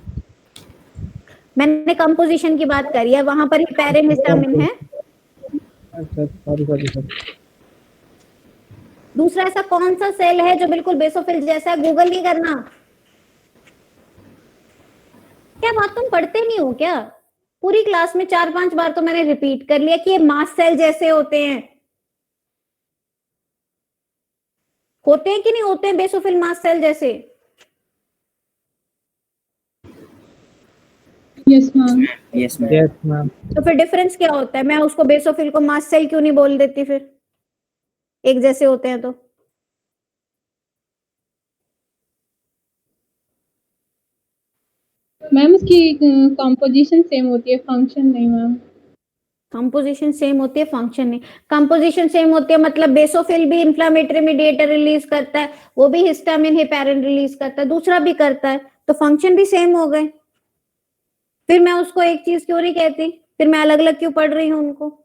मैंने कंपोजिशन की बात करी है, वहां पर हिपेरिन, हिस्टामिन है। अच्छा, सॉरी। दूसरा ऐसा कौन सा सेल है जो बिल्कुल बेसोफिल जैसा है? गूगल नहीं करना। क्या बात, तुम पढ़ते नहीं हो क्या? पूरी क्लास में 4-5 बार तो मैंने रिपीट कर लिया कि ये मास्ट सेल जैसे होते हैं कि नहीं होते हैं बेसोफिल मास्ट सेल जैसे? yes ma'am, yes ma'am. तो फिर डिफरेंस क्या होता है? मैं उसको बेसोफिल को मास्ट सेल क्यों नहीं बोल देती फिर? एक जैसे होते हैं तो मैम उसकी कंपोजिशन सेम होती है, फंक्शन नहीं मैम। कंपोजिशन सेम होती है, फंक्शन नहीं। कंपोजिशन सेम होती है मतलब बेसोफिल भी इंफ्लेमेटरी मीडिएटर रिलीज करता है, वो भी हिस्टामिन, हेपेरिन रिलीज करता है, दूसरा भी करता है, तो फंक्शन भी सेम हो गए। फिर मैं उसको एक चीज क्यों नहीं कहती? फिर मैं अलग अलग क्यों पढ़ रही हूँ उनको?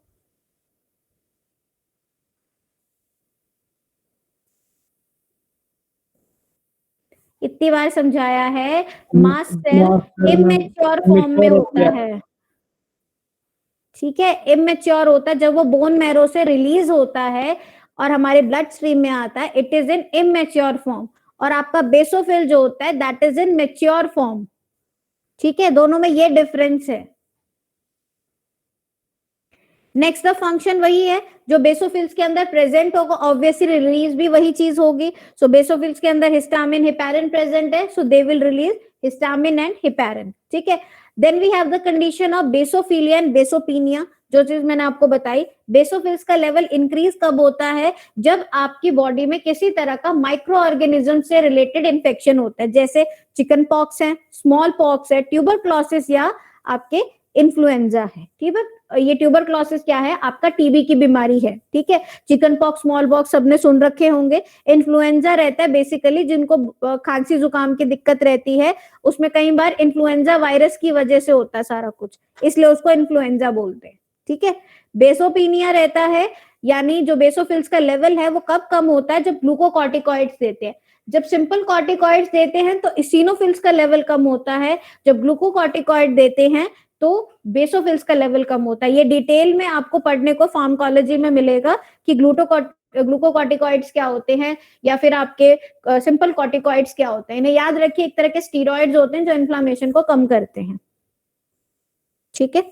इतनी बार समझाया है, मास्ट सेल इमेच्योर फॉर्म में होता है। ठीक है, इमेच्योर होता है जब वो बोन मैरो से रिलीज होता है और हमारे ब्लड स्ट्रीम में आता है, it is in immature form. और आपका बेसोफिल जो होता है that is in mature form. ठीक है, दोनों में ये डिफरेंस है। नेक्स्ट द फंक्शन वही है जो बेसोफिल्स के अंदर प्रेजेंट होगा, ऑब्वियसली रिलीज भी वही चीज होगी। सो बेसोफिल्स के अंदर हिस्टामिन, हेपेरिन प्रेजेंट है, so they will release histamine and heparin. ठीक है, then we have the condition of basophilia and basopenia, जो चीज मैंने आपको बताई। बेसोफिल्स का लेवल इंक्रीज कब होता है? जब आपकी बॉडी में किसी तरह का माइक्रो ऑर्गेनिज्म से रिलेटेड इंफेक्शन होता है, जैसे चिकन पॉक्स है, स्मॉल पॉक्स है, ट्यूबरक्लोसिस या आपके इन्फ्लुएंजा है। ठीक है, ये ट्यूबरक्लोसिस क्या है? आपका टीबी की बीमारी है। ठीक है, चिकन पॉक्स, स्मॉल पॉक्स सबने सुन रखे होंगे। इन्फ्लुएंजा रहता है बेसिकली जिनको खांसी जुकाम की दिक्कत रहती है, उसमें कई बार इन्फ्लुएंजा वायरस की वजह से होता है सारा कुछ, इसलिए उसको इन्फ्लुएंजा बोलते हैं। ठीक है, बेसोपीनिया रहता है, यानी जो बेसोफिल्स का लेवल है वो कब कम होता है? जब ग्लूकोकॉर्टिकॉइड्स देते हैं। जब सिंपल कॉर्टिकॉइड्स देते हैं तो इसिनोफिल्स का लेवल कम होता है, जब ग्लूकोकॉर्टिकॉइड देते हैं तो बेसोफिल्स का लेवल कम होता है। ये डिटेल में आपको पढ़ने को फार्माकोलॉजी में मिलेगा कि ग्लूकोकॉर्टिकॉइड्स क्या होते हैं या फिर आपके सिंपल कॉर्टिकॉइड्स क्या होते हैं। इन्हें याद रखिए, एक तरह के स्टीरॉइड्स होते हैं जो इन्फ्लामेशन को कम करते हैं। ठीक है,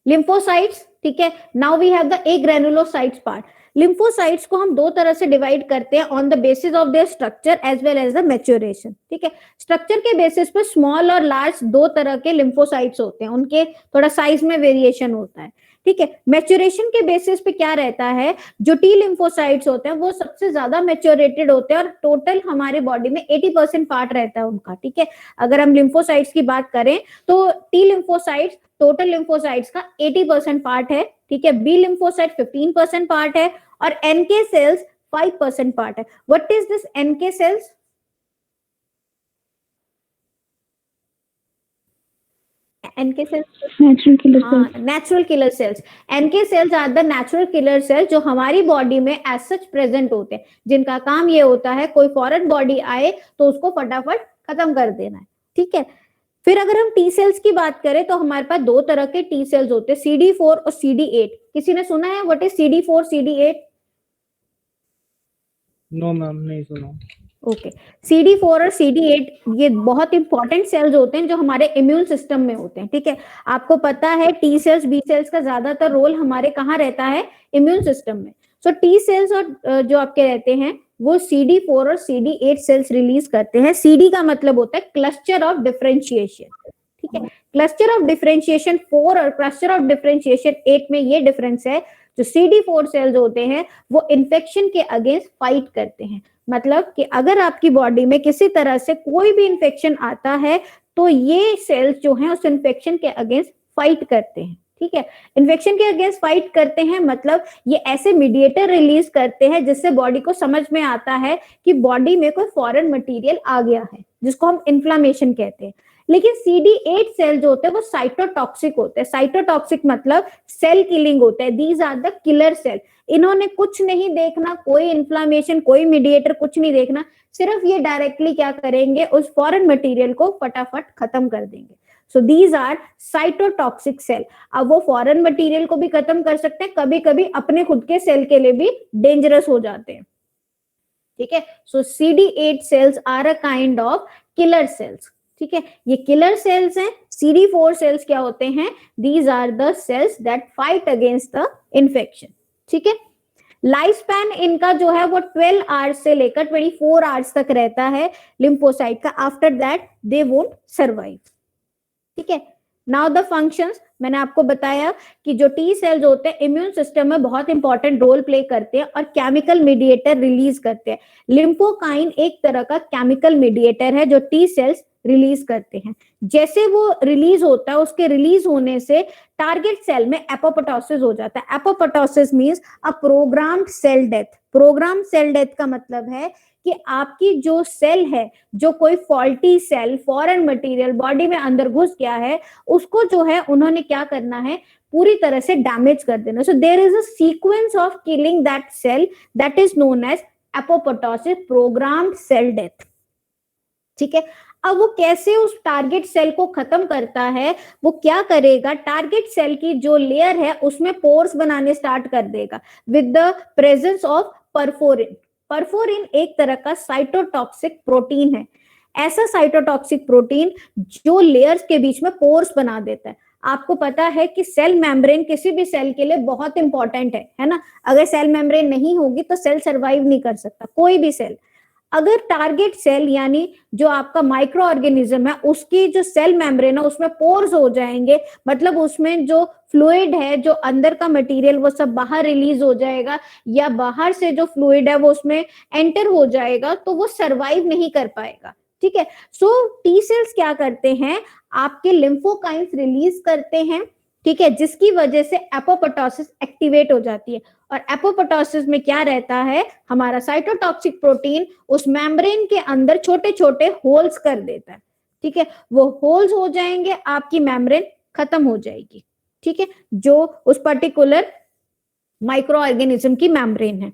लिम्फोसाइट्स। ठीक है, now we have the agranulocytes part. Lymphocytes को हम दो तरह से डिवाइड करते हैं on the basis of their structure as well as the maturation. ठीक है, स्ट्रक्चर के बेसिस पे स्मॉल और लार्ज दो तरह के लिम्फोसाइट्स होते हैं, उनके थोड़ा साइज में वेरिएशन होता है। ठीक है। मैच्योरेशन के बेसिस पे क्या रहता है, जो टी लिम्फोसाइट्स होते हैं वो सबसे ज्यादा मैच्योरेटेड होते हैं और टोटल हमारे बॉडी में 80% पार्ट रहता है उनका, ठीक है। अगर हम लिम्फोसाइट्स की बात करें तो टी लिम्फोसाइट्स टोटल लिम्फोसाइट्स का 80% पार्ट है, ठीक है। बी लिम्फोसाइट 15% पार्ट है और एनके सेल्स 5% पार्ट है। What is this NK cells? NK cells natural killer हाँ, cells. Natural killer cells. NK cells are the natural killer cells जो हमारी बॉडी में एज सच प्रेजेंट होते हैं, जिनका काम ये होता है कोई फॉरेन बॉडी आए तो उसको फटाफट खत्म कर देना है, ठीक है। फिर अगर हम टी सेल्स की बात करें तो हमारे पास दो तरह के टी सेल्स होते हैं, CD4 और CD8। किसी ने सुना है what is CD4 CD8? No ma'am, नहीं सुना। ओके, CD4 और CD8 ये बहुत इंपॉर्टेंट सेल्स होते हैं जो हमारे इम्यून सिस्टम में होते हैं, ठीक है। आपको पता है टी सेल्स बी सेल्स का ज्यादातर रोल हमारे कहाँ रहता है, इम्यून सिस्टम में। सो टी सेल्स और जो आपके रहते हैं वो CD4 और CD8 सेल्स रिलीज करते हैं। CD का मतलब होता है क्लस्टर ऑफ डिफरेंशिएशन, ठीक है। क्लस्टर ऑफ डिफरेंशिएशन 4 और क्लस्टर ऑफ डिफरेंशिएशन 8 में ये डिफरेंस है, जो CD4 सेल्स होते हैं वो इन्फेक्शन के अगेंस्ट फाइट करते हैं। मतलब कि अगर आपकी बॉडी में किसी तरह से कोई भी इन्फेक्शन आता है तो ये सेल्स जो हैं उस इन्फेक्शन के अगेंस्ट फाइट करते हैं, ठीक है। इन्फेक्शन के अगेंस्ट फाइट करते हैं मतलब ये ऐसे मीडिएटर रिलीज करते हैं जिससे बॉडी को समझ में आता है कि बॉडी में कोई फॉरेन मटेरियल आ गया है, जिसको हम इन्फ्लामेशन कहते हैं। लेकिन CD8 सेल जो होते हैं वो साइटोटॉक्सिक होते हैं। साइटोटॉक्सिक मतलब सेल किलिंग होते हैं। These are the killer cell. इन्होंने कुछ नहीं देखना, कोई इन्फ्लामेशन, कोई मीडिएटर, कुछ नहीं देखना, सिर्फ ये डायरेक्टली क्या करेंगे, उस फॉरेन मटेरियल को फटाफट खत्म कर देंगे। So these are cytotoxic cell. अब वो फॉरेन मटेरियल को भी खत्म कर सकते हैं, कभी कभी अपने खुद के सेल के लिए भी डेंजरस हो जाते हैं, ठीक है। So CD8 cells are a kind of killer cells, ठीक है। ये किलर सेल्स हैं। CD4 सेल्स क्या होते हैं, these are the cells that fight against the infection, ठीक है। लाइफ स्पैन इनका जो है वो 12 आवर्स से लेकर 24 आवर्स तक रहता है लिम्फोसाइट का। After that they won't survive, ठीक है। नाउ द फंक्शंस, मैंने आपको बताया कि जो टी सेल्स होते हैं इम्यून सिस्टम में बहुत इंपॉर्टेंट रोल प्ले करते हैं और केमिकल मीडिएटर रिलीज करते हैं। लिम्फोकाइन एक तरह का केमिकल मीडिएटर है जो टी सेल्स रिलीज करते हैं। जैसे वो रिलीज होता है, उसके रिलीज होने से टारगेट सेल में एपोप्टोसिस हो जाता है। Apoptosis means a programmed cell death. Program cell death का मतलब है कि आपकी जो सेल है, जो कोई faulty cell, foreign material body में अंदर घुस गया है, उसको जो है उन्होंने क्या करना है, पूरी तरह से डैमेज कर देना। So there is a sequence of killing that cell that is known as apoptosis, programmed cell death, ठीक है। अब वो कैसे उस टारगेट सेल को खत्म करता है, वो क्या करेगा, टारगेट सेल की जो लेयर है उसमें पोर्स बनाने स्टार्ट कर देगा with the presence of perforin. Perforin एक तरह का साइटोटॉक्सिक प्रोटीन है। ऐसा साइटोटॉक्सिक प्रोटीन जो लेयर्स के बीच में पोर्स बना देता है। आपको पता है कि सेल मेम्ब्रेन किसी भी सेल के लिए बहुत इंपॉर्टेंट है ना। अगर सेल मेम्ब्रेन नहीं होगी तो सेल सरवाइव नहीं कर सकता, कोई भी सेल। अगर टारगेट सेल यानी जो आपका माइक्रो ऑर्गेनिज्म है उसकी जो सेल मेम्ब्रेन है उसमें पोर्स हो जाएंगे, मतलब उसमें जो फ्लूइड है, जो अंदर का मटेरियल, वो सब बाहर रिलीज हो जाएगा, या बाहर से जो फ्लूइड है वो उसमें एंटर हो जाएगा, तो वो सरवाइव नहीं कर पाएगा, ठीक है। सो टी सेल्स क्या करते हैं, आपके लिम्फोकाइंस रिलीज करते हैं, ठीक है, जिसकी वजह से एपोप्टोसिस एक्टिवेट हो जाती है। और एपोप्टोसिस में क्या रहता है, हमारा साइटोटॉक्सिक प्रोटीन उस मेम्ब्रेन के अंदर छोटे छोटे होल्स कर देता है, ठीक है। वो होल्स हो जाएंगे, आपकी मेम्ब्रेन खत्म हो जाएगी, ठीक है, जो उस पर्टिकुलर माइक्रो ऑर्गेनिज्म की मेम्ब्रेन है,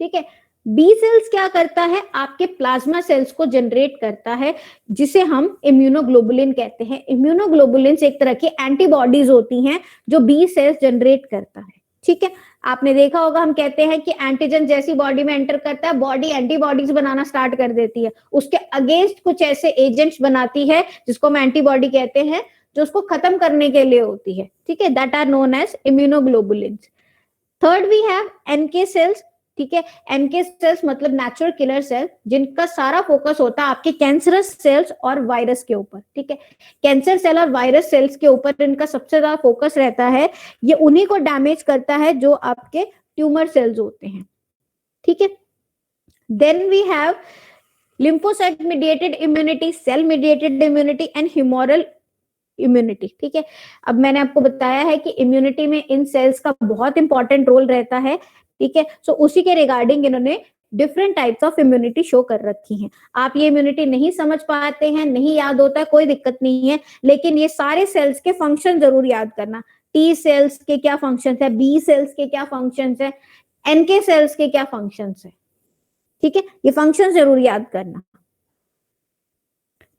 ठीक है। बी सेल्स क्या करता है, आपके प्लाज्मा सेल्स को जनरेट करता है, जिसे हम इम्यूनोग्लोबुलिन कहते हैं। इम्यूनोग्लोबुलिन एक तरह की एंटीबॉडीज होती हैं जो बी सेल्स जनरेट करता है, ठीक है। आपने देखा होगा, हम कहते हैं कि एंटीजन जैसी बॉडी में एंटर करता है, बॉडी एंटीबॉडीज बनाना स्टार्ट कर देती है, उसके अगेंस्ट कुछ ऐसे एजेंट्स बनाती है जिसको हम एंटीबॉडी कहते हैं, जो उसको खत्म करने के लिए होती है, ठीक है। That are known as immunoglobulin. Third we have NK cells. ठीक है। एनके सेल्स मतलब नेचुरल किलर सेल, जिनका सारा फोकस होता है आपके कैंसरस सेल्स और वायरस के ऊपर, ठीक है। कैंसर सेल और वायरस सेल्स के ऊपर इनका सबसे ज्यादा फोकस रहता है, ये उन्हीं को डैमेज करता है जो आपके ट्यूमर सेल्स होते हैं, ठीक है। Then we have lymphocyte mediated immunity, cell mediated immunity and humoral immunity, ठीक है। अब मैंने आपको बताया है कि इम्यूनिटी में इन सेल्स का बहुत इंपॉर्टेंट रोल रहता है, ठीक है। सो उसी के रिगार्डिंग इन्होंने different types of immunity show कर रखी हैं। आप ये इम्यूनिटी नहीं समझ पाते हैं, नहीं याद होता है, कोई दिक्कत नहीं है, लेकिन ये सारे सेल्स के फंक्शन जरूर याद करना। टी सेल्स के क्या फंक्शंस है, बी सेल्स के क्या फंक्शंस है, एनके सेल्स के क्या फंक्शंस है, ठीक है। ये फंक्शन जरूर याद करना।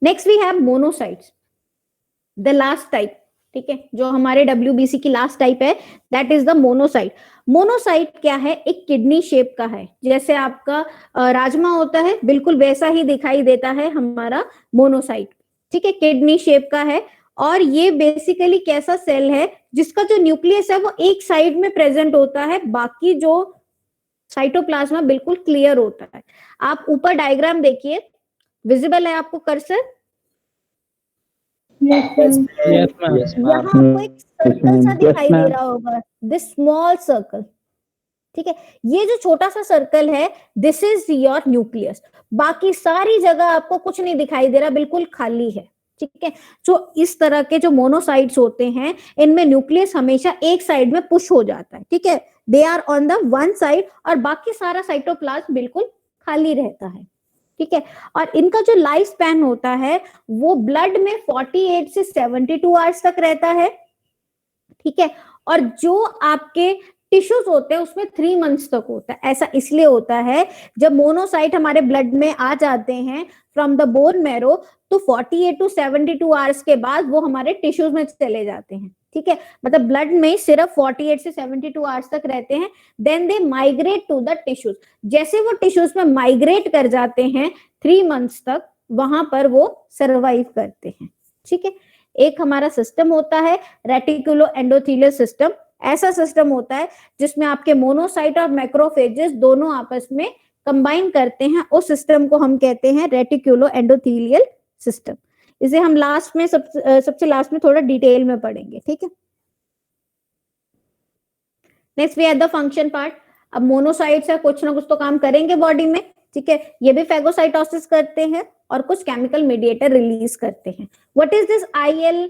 Next we have monocytes, the last type, ठीक है, जो हमारे WBC की लास्ट टाइप है, that is the monocyte. Monocyte क्या है, एक किडनी शेप का है, जैसे आपका राजमा होता है बिल्कुल वैसा ही दिखाई देता है हमारा मोनोसाइट, ठीक है, किडनी शेप का है। और ये बेसिकली कैसा सेल है जिसका जो न्यूक्लियस है वो एक साइड में प्रेजेंट होता है, बाकी जो साइटोप्लाज्मा बिल्कुल क्लियर होता है। आप ऊपर डायग्राम देखिए, विजिबल है आपको कर्सर? Yes ma'am. यहाँ आपको एक सर्कल सा दिखाई दे रहा होगा, दिस स्मॉल सर्कल, ठीक है। ये जो छोटा सा सर्कल है, दिस इज योर न्यूक्लियस। बाकी सारी जगह आपको कुछ नहीं दिखाई दे रहा, बिल्कुल खाली है, ठीक है। जो इस तरह के जो मोनोसाइट्स होते हैं, इनमें न्यूक्लियस हमेशा एक साइड में पुश हो जाता है, ठीक है, they are on the one side, और बाकी सारा साइटोप्लाज्म बिल्कुल खाली रहता है, ठीक है। और इनका जो लाइफ स्पैन होता है वो ब्लड में 48 से 72 आवर्स तक रहता है, ठीक है। और जो आपके टिश्यूज होते हैं उसमें 3 मंथ्स तक होता है। ऐसा इसलिए होता है, जब मोनोसाइट हमारे ब्लड में आ जाते हैं फ्रॉम द बोन मैरो, तो 48 टू 72 आवर्स के बाद वो हमारे टिश्यूज में चले जाते हैं, ठीक है। मतलब ब्लड में सिर्फ 48 से 72 आवर्स तक रहते हैं, then they migrate to the tissues. जैसे वो टिश्यूज में माइग्रेट कर जाते हैं 3 मंथ्स तक, वहां पर वो सर्वाइव करते हैं, ठीक है। एक हमारा सिस्टम होता है रेटिकुलो एंडोथेलियल सिस्टम। ऐसा सिस्टम होता है जिसमें आपके मोनोसाइट और मैक्रोफेजेस दोनों आपस में कंबाइन करते हैं, उस सिस्टम को हम कहते हैं रेटिकुलो एंडोथेलियल सिस्टम। इसे हम लास्ट में सबसे लास्ट में थोड़ा डिटेल में पढ़ेंगे, ठीक है। Next we have the function part. अब मोनोसाइट्स है, कुछ ना कुछ तो काम करेंगे बॉडी में, ठीक है। ये भी फैगोसाइटोसिस करते हैं और कुछ केमिकल मीडिएटर रिलीज करते हैं। What is this IL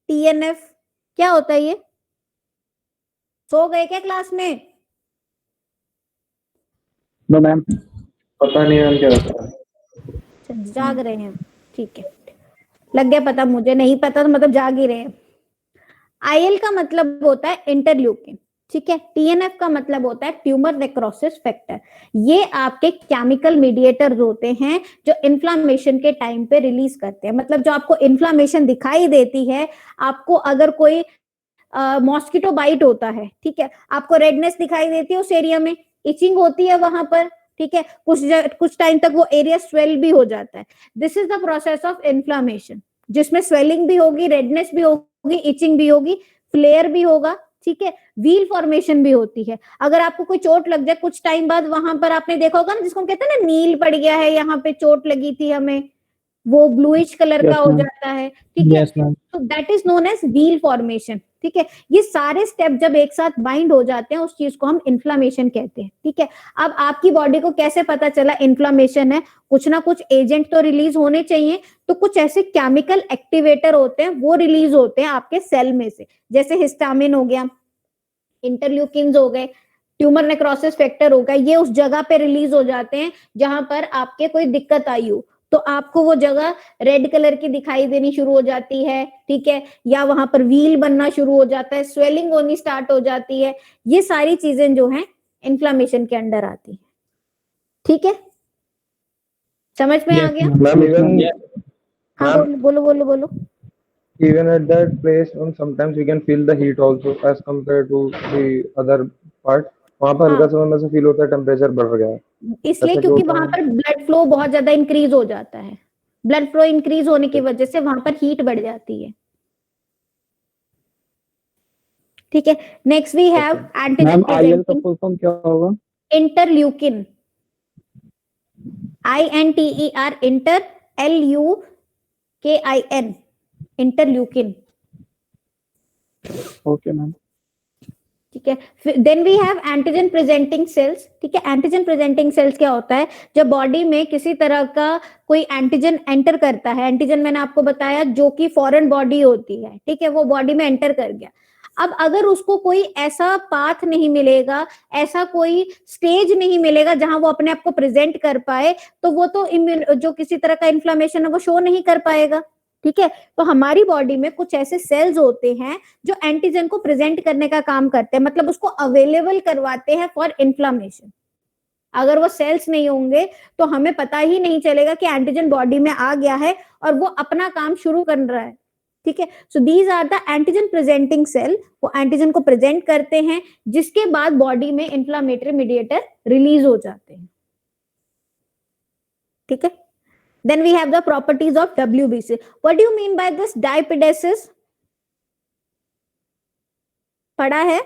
TNF, क्या होता है ये? सो गए क्या क्लास में? No ma'am. पता नहीं मैम क्या होता है। जाग रहे हैं, ठीक है, लग गया पता, मुझे नहीं पता तो मतलब जाग ही रहे हैं। IL का मतलब होता है इंटरल्यूकिन, ठीक है। TNF का मतलब होता है ट्यूमर नेक्रोसिस फैक्टर। ये आपके केमिकल मीडिएटर्स होते हैं जो इन्फ्लामेशन के टाइम पे रिलीज करते हैं। मतलब जो आपको इन्फ्लामेशन दिखाई देती है, आपको अगर कोई मॉस्किटो बाइट होता है, ठीक है, आपको रेडनेस दिखाई देती है उस एरिया में, इचिंग होती है वहां पर, ठीक है, कुछ टाइम तक वो एरिया स्वेल भी हो जाता है। This is the process of inflammation, जिसमें स्वेलिंग भी होगी, रेडनेस भी होगी, इचिंग भी होगी, फ्लेयर भी होगा, ठीक है, व्हील फॉर्मेशन भी होती है। अगर आपको कोई चोट लग जाए कुछ टाइम बाद, वहां पर आपने देखा होगा ना, जिसको हम कहते हैं ना नील पड़ गया है, यहाँ पे चोट लगी थी हमें, वो ब्लूइश कलर का हो जाता है, ठीक है। तो that is known as wheel formation, ठीक है। ये सारे स्टेप जब एक साथ बाइंड हो जाते हैं, उस चीज को हम इन्फ्लामेशन कहते हैं, ठीक है। अब आपकी बॉडी को कैसे पता चला इन्फ्लामेशन है? कुछ ना कुछ एजेंट तो रिलीज होने चाहिए, तो कुछ ऐसे केमिकल एक्टिवेटर होते हैं, वो रिलीज होते हैं आपके सेल में से, जैसे हिस्टामिन हो गया, इंटरल्यूकिन्स हो गए, ट्यूमर नेक्रोसिस फैक्टर हो गया। ये उस जगह पे रिलीज हो जाते हैं जहां पर आपके कोई दिक्कत आई हो, तो आपको वो जगह रेड कलर की दिखाई देनी शुरू हो जाती है, ठीक है, या वहां पर व्हील बनना शुरू हो जाता है, स्वेलिंग होनी स्टार्ट हो जाती है। ये सारी चीजें जो हैं इन्फ्लामेशन के अंडर आती है, ठीक है। समझ में आ गया? मैम इवन हाँ, बोलो बोलो बोलो। even at that place sometimes we can feel the heat also as compared to the other part. वहां पर हल्का सा से फील होता है टेम्परेचर बढ़ गया है, इसलिए क्योंकि वहां पर ब्लड फ्लो बहुत ज्यादा इंक्रीज हो जाता है। ब्लड फ्लो इंक्रीज होने की वजह से वहां पर हीट बढ़ जाती है, ठीक है। Next we have antigen ma'am IL का प्रेजेंटिंग। फुल फॉर्म क्या होगा? Interleukin, INTER, inter, LUKIN, interleukin. Okay ma'am. ठीक है, then we have antigen presenting cells. ठीक है, एंटीजन प्रेजेंटिंग सेल्स क्या होता है? जब बॉडी में किसी तरह का कोई एंटीजन एंटर करता है, एंटीजन मैंने आपको बताया जो कि फॉरेन बॉडी होती है, ठीक है, वो बॉडी में एंटर कर गया। अब अगर उसको कोई ऐसा पाथ नहीं मिलेगा, ऐसा कोई स्टेज नहीं मिलेगा जहां वो अपने आप को प्रेजेंट कर पाए, तो वो तो जो किसी तरह का इन्फ्लेमेशन है वो शो नहीं कर पाएगा। ठीक है, तो हमारी बॉडी में कुछ ऐसे सेल्स होते हैं जो एंटीजन को प्रेजेंट करने का काम करते हैं, मतलब उसको अवेलेबल करवाते हैं फॉर इन्फ्लेमेशन। अगर वो सेल्स नहीं होंगे तो हमें पता ही नहीं चलेगा कि एंटीजन बॉडी में आ गया है और वो अपना काम शुरू कर रहा है। ठीक है, so these are the antigen presenting cell. वो एंटीजन को प्रेजेंट करते हैं, जिसके बाद बॉडी में इन्फ्लेमेटरी मीडिएटर रिलीज हो जाते हैं। ठीक है, then we have the properties of WBC. What do you mean by this diapedesis? पढ़ा है?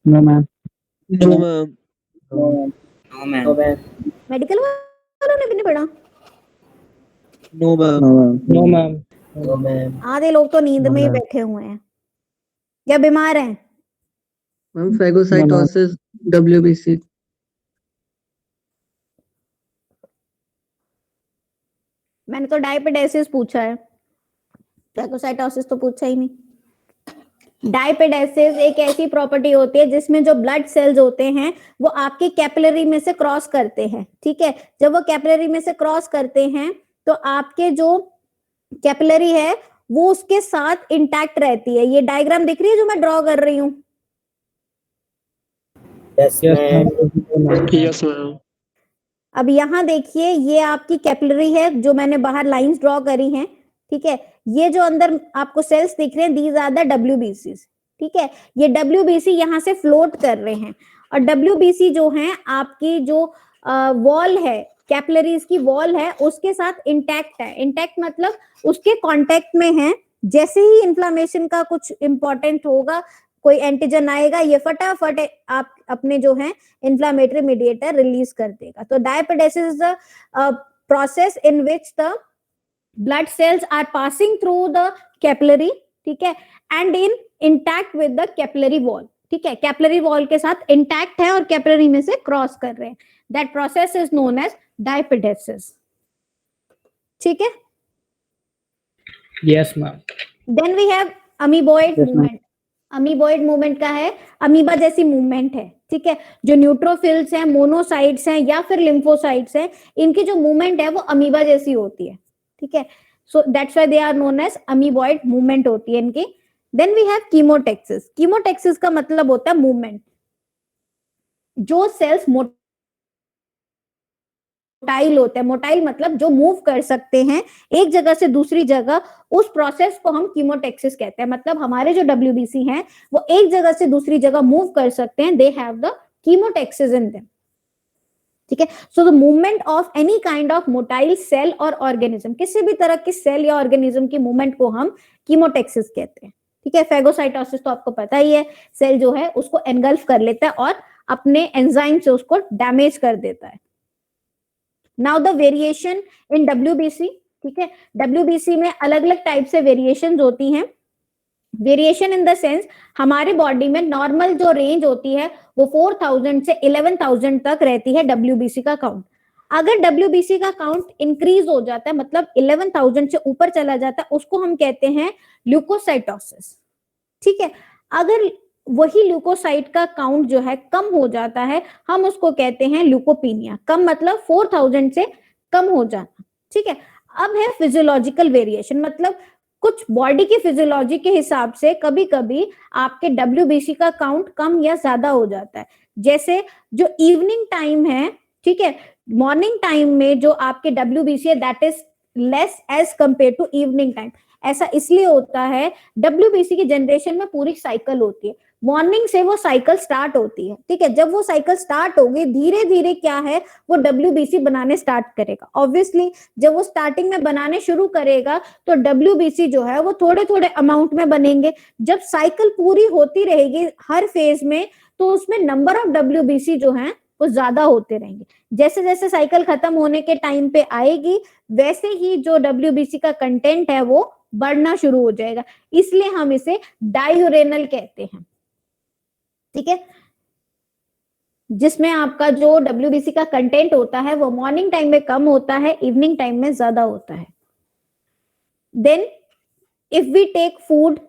No ma'am. No ma'am. No ma'am. Medical वालों ने भी नहीं पढ़ा? No ma'am. No ma'am. No ma'am. आधे लोग तो नींद में ही बैठे हुए हैं या बीमार हैं। Ma'am phagocytosis WBC। मैंने तो डायपेडेसिस पूछा है, फेगोसाइटोसिस तो पूछा ही नहीं। डायपेडेसिस एक ऐसी प्रॉपर्टी होती है जिसमें जो ब्लड सेल्स होते हैं वो आपके कैपिलरी में से क्रॉस करते हैं। ठीक है, जब वो कैपिलरी में से क्रॉस करते हैं तो आपके जो कैपिलरी है वो उसके साथ इंटैक्ट रहती है। ये डायग्राम दिख रही है जो मैं ड्रॉ कर रही हूँ? Yes ma'am. Yes ma'am. अब यहाँ देखिए, ये आपकी कैपिलरी है जो मैंने बाहर लाइंस ड्रॉ करी हैं। ठीक है, ये जो अंदर आपको सेल्स दिख रहे हैं, दीज आर द WBCs। ठीक है, ये WBC यहाँ से फ्लोट कर रहे हैं और WBC जो है आपकी जो वॉल है, कैपिलरीज की वॉल है, उसके साथ इंटैक्ट है। इंटैक्ट मतलब उसके कांटेक्ट में है। जैसे ही इन्फ्लेमेशन का कुछ इंपॉर्टेंट होगा, कोई एंटीजन आएगा, ये फटाफट आप अपने जो है इन्फ्लेमेटरी मीडिएटर रिलीज कर देगा। तो diapedesis is the process in which the blood cells are passing through the capillary, ठीक है, and in intact with the capillary wall. ठीक है, कैपिलरी वॉल के साथ इंटैक्ट है और कैपिलरी में से क्रॉस कर रहे हैं। That process is known as diapedesis. ठीक है, yes ma'am. Then we have amoeboid Yes, ma'am. Movement. Amoeboid movement का है, अमीबा जैसी मूवमेंट है। ठीक है, जो न्यूट्रोफिल्स हैं, मोनोसाइट्स हैं या फिर लिम्फोसाइट्स हैं, इनकी जो मूवमेंट है वो अमीबा जैसी होती है। ठीक है, so that's why they are known as amoeboid movement होती है इनकी। Then we have chemotaxis. Chemotaxis का मतलब होता है मूवमेंट। जो सेल्स मोटाइल होते हैं, मोटाइल मतलब जो मूव कर सकते हैं एक जगह से दूसरी जगह, उस प्रोसेस को हम कीमोटेक्सिस कहते हैं। मतलब हमारे जो WBC हैं वो एक जगह से दूसरी जगह मूव कर सकते हैं, they have the chemotaxis in them. ठीक है, so the movement of any kind of motile cell और ऑर्गेनिज्म, किसी भी तरह की सेल या ऑर्गेनिज्म की मूवमेंट को हम कीमोटेक्सिस कहते हैं। ठीक है, फेगोसाइटोसिस तो आपको पता ही है, सेल जो है उसको एनगल्फ कर लेता है और अपने एंजाइम से उसको डैमेज कर देता है। Now the variation in WBC। ठीक है, WBC में अलग अलग टाइप से वेरिएशंस होती हैं। वेरिएशन इन द सेंस, हमारे बॉडी में नॉर्मल जो रेंज होती है वो 4000 से 11000 तक रहती है WBC का काउंट। अगर WBC का काउंट इंक्रीज हो जाता है, मतलब 11000 से ऊपर चला जाता है, उसको हम कहते हैं ल्यूकोसाइटोसिस। ठीक है, अगर वही ल्यूकोसाइट का काउंट जो है कम हो जाता है, हम उसको कहते हैं ल्यूकोपीनिया। कम मतलब 4000 से कम हो जाना। ठीक है, अब है फिजियोलॉजिकल वेरिएशन, मतलब कुछ बॉडी की फिजियोलॉजी के हिसाब से कभी कभी आपके WBC का काउंट कम या ज्यादा हो जाता है। जैसे जो इवनिंग टाइम है, ठीक है, मॉर्निंग टाइम में जो आपके WBC है that is less as compare to evening time. ऐसा इसलिए होता है, डब्ल्यूबीसी की जनरेशन में पूरी साइकिल होती है, मॉर्निंग से वो साइकिल स्टार्ट होती है, ठीक है। जब वो साइकिल स्टार्ट होगी, धीरे धीरे क्या है, वो डब्ल्यूबीसी बनाने स्टार्ट करेगा। ऑब्वियसली जब वो स्टार्टिंग में बनाने शुरू करेगा तो डब्ल्यूबीसी जो है वो थोड़े थोड़े अमाउंट में बनेंगे। जब साइकिल पूरी होती रहेगी हर फेज में, तो उसमें नंबर ऑफ डब्ल्यूबीसी जो है वो ज्यादा होते रहेंगे। जैसे जैसे साइकिल खत्म होने के टाइम पे आएगी, वैसे ही जो डब्ल्यूबीसी का कंटेंट है वो बढ़ना शुरू हो जाएगा। इसलिए हम इसे डायूरेनल कहते हैं, ठीक है। जिसमें आपका जो डब्ल्यूबीसी का कंटेंट होता है वो मॉर्निंग टाइम में कम होता है, इवनिंग टाइम में ज्यादा होता है। Then if we take food,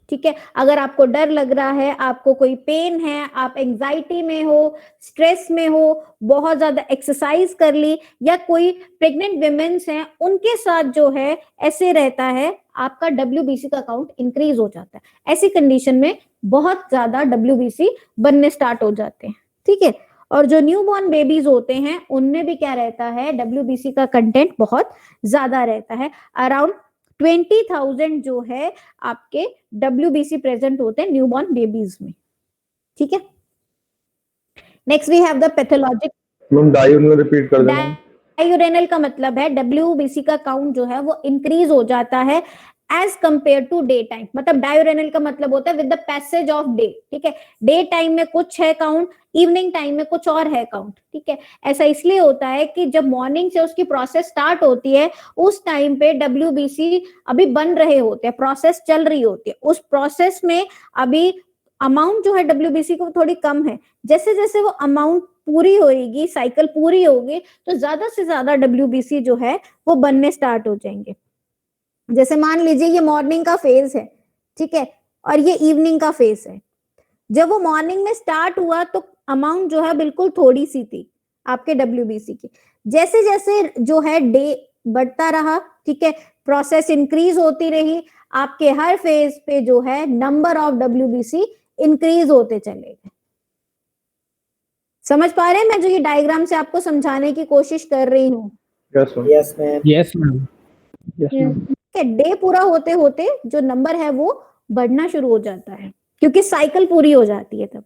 ठीक है, अगर आपको डर लग रहा है, आपको कोई पेन है, आप एंजाइटी में हो, स्ट्रेस में हो, बहुत ज्यादा एक्सरसाइज कर ली, या कोई प्रेग्नेंट विमेन्स हैं उनके साथ जो है ऐसे रहता है, आपका डब्ल्यूबीसी का काउंट इंक्रीज हो जाता है। ऐसी कंडीशन में बहुत ज्यादा डब्ल्यूबीसी बनने स्टार्ट हो जाते हैं, ठीक है। और जो न्यूबॉर्न बेबीज होते हैं उनमें भी क्या रहता है, डब्ल्यूबीसी का कंटेंट बहुत ज्यादा रहता है। अराउंड 20,000 जो है आपके डब्ल्यूबीसी प्रेजेंट होते हैं न्यूबॉर्न बेबीज में, ठीक है। Next we have the pathologic. Ma'am diurnal repeat कर देना। डायूरेनल का मतलब है डब्ल्यूबीसी का काउंट जो है वो इंक्रीज हो जाता है as compare to day time. मतलब डायूरेनल का मतलब होता है with the passage of day, ठीक है। डे टाइम में कुछ है काउंट, इवनिंग टाइम में कुछ और है काउंट, ठीक है। ऐसा इसलिए होता है कि जब मॉर्निंग से उसकी प्रोसेस स्टार्ट होती है, उस टाइम पे डब्ल्यूबीसी अभी बन रहे होते हैं, प्रोसेस चल रही होती है। उस प्रोसेस में अभी अमाउंट जो है डब्ल्यूबीसी को थोड़ी कम है। जैसे जैसे वो अमाउंट पूरी होगी, साइकिल पूरी होगी, तो ज्यादा से ज्यादा डब्ल्यूबीसी जो है वो बनने स्टार्ट हो जाएंगे। जैसे मान लीजिए ये मॉर्निंग का फेज है, ठीक है, और ये इवनिंग का फेज है। जब वो मॉर्निंग में स्टार्ट हुआ तो अमाउंट जो है बिल्कुल थोड़ी सी थी आपके डब्ल्यूबीसी की। जैसे जैसे जो है डे बढ़ता रहा, ठीक है, प्रोसेस इंक्रीज होती रही, आपके हर फेज पे जो है नंबर ऑफ डब्ल्यूबीसी इंक्रीज होते चले गए। समझ पा रहे हैं मैं जो ये डायग्राम से आपको समझाने की कोशिश कर रही हूँ? Yes ma'am. Yes, ma'am. Yes ma'am. Yes ma'am. Day पूरा होते होते जो नंबर है वो बढ़ना शुरू हो जाता है, क्योंकि साइकिल पूरी हो जाती है तब।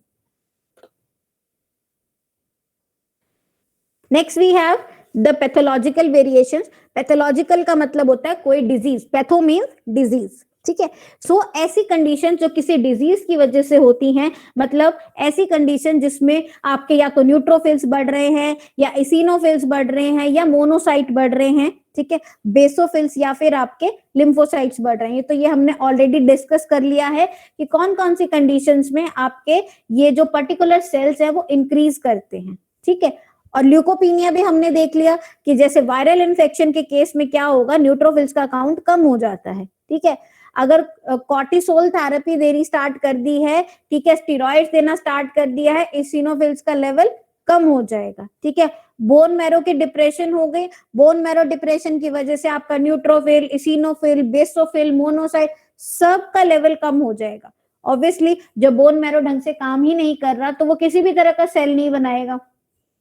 Next we have the pathological variations. Pathological का मतलब होता है कोई डिजीज, पैथो मीन्स डिजीज, ठीक है। सो ऐसी कंडीशन जो किसी डिजीज की वजह से होती हैं, मतलब ऐसी कंडीशन जिसमें आपके या तो न्यूट्रोफिल्स बढ़ रहे हैं, या इसिनोफिल्स बढ़ रहे हैं, या मोनोसाइट बढ़ रहे हैं, ठीक है, बेसोफिल्स या फिर आपके लिम्फोसाइट्स बढ़ रहे हैं। तो ये हमने ऑलरेडी डिस्कस कर लिया है कि कौन कौन सी कंडीशंस में आपके ये जो पर्टिकुलर सेल्स है वो इंक्रीज करते हैं, ठीक है। और ल्यूकोपीनिया भी हमने देख लिया कि जैसे वायरल इन्फेक्शन के केस में क्या होगा, न्यूट्रोफिल्स का काउंट कम हो जाता है, ठीक है। अगर कॉर्टिसोल थेरेपी देनी स्टार्ट कर दी है, ठीक है, स्टेरॉइड्स देना स्टार्ट कर दिया है, इसिनोफिल्स का लेवल कम हो जाएगा, ठीक है। बोन मैरो की डिप्रेशन हो गई, बोन मैरो डिप्रेशन की वजह से आपका न्यूट्रोफिल, इसिनोफिल, बेसोफिल, मोनोसाइट सब का लेवल कम हो जाएगा। ऑब्वियसली जब बोन मैरो ढंग से काम ही नहीं कर रहा तो वो किसी भी तरह का सेल नहीं बनाएगा।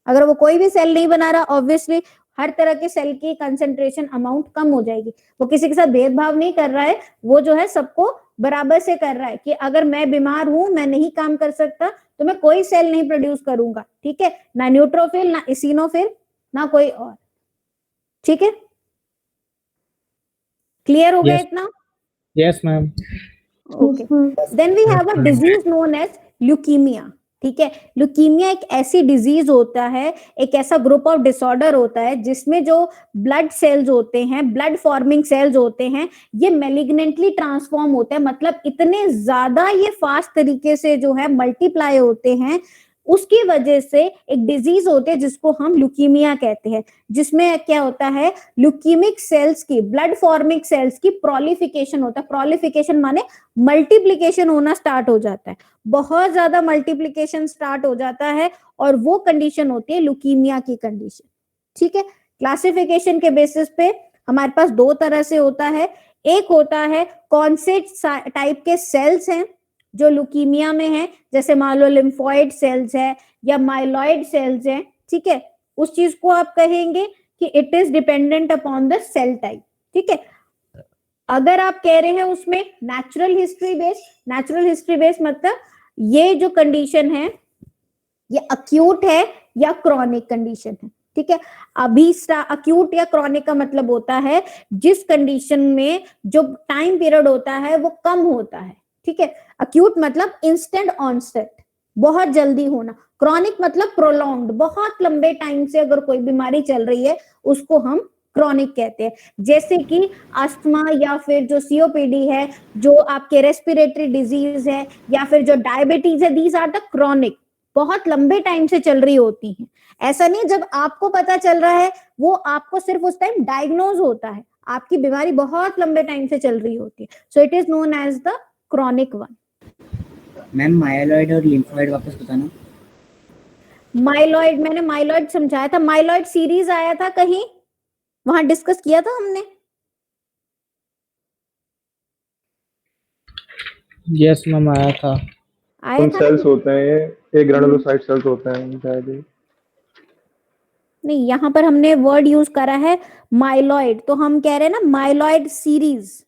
अगर वो कोई भी सेल नहीं बना रहा, ऑब्वियसली हर तरह के सेल की कंसंट्रेशन अमाउंट कम हो जाएगी। वो किसी के साथ भेदभाव नहीं कर रहा है, वो जो है सबको बराबर से कर रहा है कि अगर मैं बीमार हूं, मैं नहीं काम कर सकता, तो मैं कोई सेल नहीं प्रोड्यूस करूंगा, ठीक है, ना न्यूट्रोफिल, ना इसिनोफिल, ना कोई और, ठीक है। क्लियर हो गया Yes. इतना? Yes ma'am. Okay. Then we have a disease known as leukaemia, ठीक है। ल्यूकीमिया एक ऐसी डिजीज होता है, एक ऐसा ग्रुप ऑफ डिसऑर्डर होता है जिसमें जो ब्लड सेल्स होते हैं, ब्लड फॉर्मिंग सेल्स होते हैं, ये मैलिग्नेंटली ट्रांसफॉर्म होते हैं। मतलब इतने ज्यादा ये फास्ट तरीके से जो है मल्टीप्लाई होते हैं, उसकी वजह से एक डिजीज होती है जिसको हम ल्यूकीमिया कहते हैं, जिसमें क्या होता है, ल्यूकीमिक सेल्स की, ब्लड फॉर्मिंग सेल्स की प्रोलिफिकेशन होता है। प्रोलिफिकेशन माने मल्टीप्लिकेशन होना स्टार्ट हो जाता है, बहुत ज्यादा मल्टीप्लिकेशन स्टार्ट हो जाता है, और वो कंडीशन होती है ल्यूकीमिया की कंडीशन, ठीक है। क्लासिफिकेशन के बेसिस पे हमारे पास दो तरह से होता है। एक होता है कौन से टाइप के सेल्स हैं जो ल्यूकीमिया में है, जैसे मान लो लिम्फोइड सेल्स है या माइलॉइड सेल्स है, ठीक है। उस चीज को आप कहेंगे कि it is dependent upon the cell type, ठीक है। अगर आप कह रहे हैं उसमें नेचुरल हिस्ट्री बेस मतलब ये जो कंडीशन है ये अक्यूट है या क्रॉनिक कंडीशन है, ठीक है। अभी अक्यूट या क्रॉनिक का मतलब होता है जिस कंडीशन में जो टाइम पीरियड होता है वो कम होता है, ठीक है। अक्यूट मतलब इंस्टेंट ऑनसेट, बहुत जल्दी होना। क्रॉनिक मतलब प्रोलॉन्ग्ड, बहुत लंबे टाइम से अगर कोई बीमारी चल रही है उसको हम क्रॉनिक कहते हैं। जैसे कि अस्थमा या फिर जो सीओपीडी है, जो आपके रेस्पिरेटरी डिजीज है या फिर जो डायबिटीज है, दीज आर द क्रॉनिक, बहुत लंबे टाइम से चल रही होती हैं। ऐसा नहीं जब आपको पता चल रहा है वो आपको सिर्फ उस टाइम डायग्नोज होता है, आपकी बीमारी बहुत लंबे टाइम से चल रही होती है। So it is known as the chronic one. Ma'am myeloid और लिम्फोइड वापस बताना। माइलॉइड, मैंने माइलॉइड समझाया था, माइलॉइड सीरीज आया था कहीं, वहां डिस्कस किया था हमने। यस मैम आया था। आया उन था सेल्स ना? होते हैं ये ग्रेनुलोसाइट सेल्स होते हैं शायद ये। नहीं, यहाँ पर हमने वर्ड यूज करा है माइलॉइड, तो हम कह रहे हैं ना माइलॉइड सीरीज,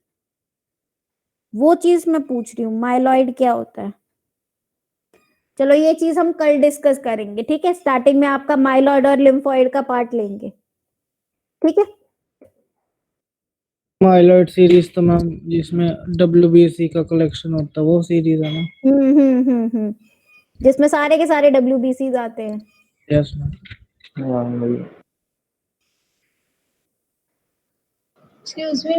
वो चीज मैं पूछ रही हूँ माइलॉइड क्या होता है। चलो ये चीज हम कल डिस्कस करेंगे, ठीक है। स्टार्टिंग में आपका माइलॉइड और लिम्फोइड का पार्ट लेंगे, ठीक है। माइलॉइड सीरीज तो मैम जिसमें WBC का कलेक्शन होता है वो सीरीज है ना? जिसमें सारे के सारे WBCs आते हैं। Yes ma'am. हाँ वही। Excuse me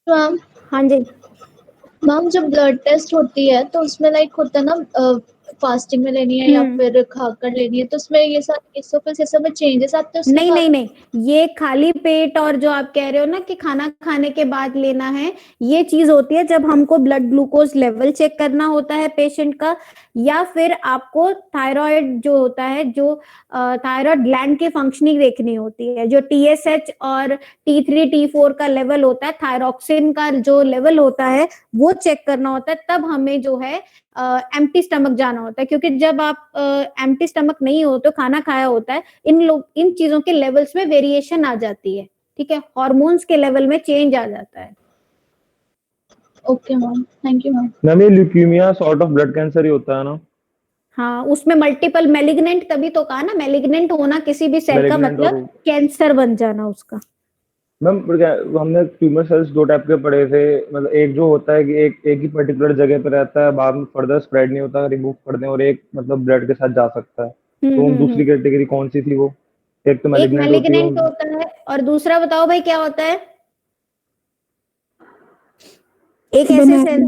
ma'am. हाँ जी। मैम जब ब्लड टेस्ट होती है तो उसमें लाइक होता है ना फास्टिंग में लेनी है या फिर खाकर लेनी है, तो उसमें ये सब में चेंजेस आते हैं उसके नहीं बाद? नहीं नहीं, ये खाली पेट और जो आप कह रहे हो ना कि खाना खाने के बाद लेना है, ये चीज होती है जब हमको ब्लड ग्लूकोज लेवल चेक करना होता है पेशेंट का, या फिर आपको थायराइड जो होता है, जो थायराइड ग्लैंड की फंक्शनिंग देखनी होती है, जो TSH और T3 T4 का लेवल होता है, थायरॉक्सिन का जो लेवल होता है वो चेक करना होता है, तब हमें जो है एम्प्टी स्टमक जाना होता है। क्योंकि जब आप एम्प्टी स्टमक नहीं हो तो खाना खाया होता है, इन चीजों के लेवल्स में वेरिएशन आ जाती है, ठीक है। हार्मोन्स के लेवल में चेंज आ जाता है। Okay ma'am, thank you ma'am. Ma'am ये leukaemia sort of blood cancer ही होता है ना? हाँ, उसमें मल्टीपल मैलिग्नेंट, तभी तो कहा ना मैलिग्नेंट होना किसी भी सेल का Malignant मतलब और- कैंसर बन जाना उसका। मैम हमने ट्यूमर सेल्स दो टाइप के पढ़े थे, मतलब एक जो होता है कि एक ही पर्टिकुलर जगह पे रहता है, बाद में फर्दर स्प्रेड नहीं होता, रिमूव कर दें, और एक मतलब ब्लड के साथ जा सकता है। तो दूसरी कैटेगरी कौन सी थी वो? एक तो एक मैलिग्नेंट होती है मैलिग्नेंट होता है और दूसरा बताओ भाई क्या होता है? एक ऐसे सेल,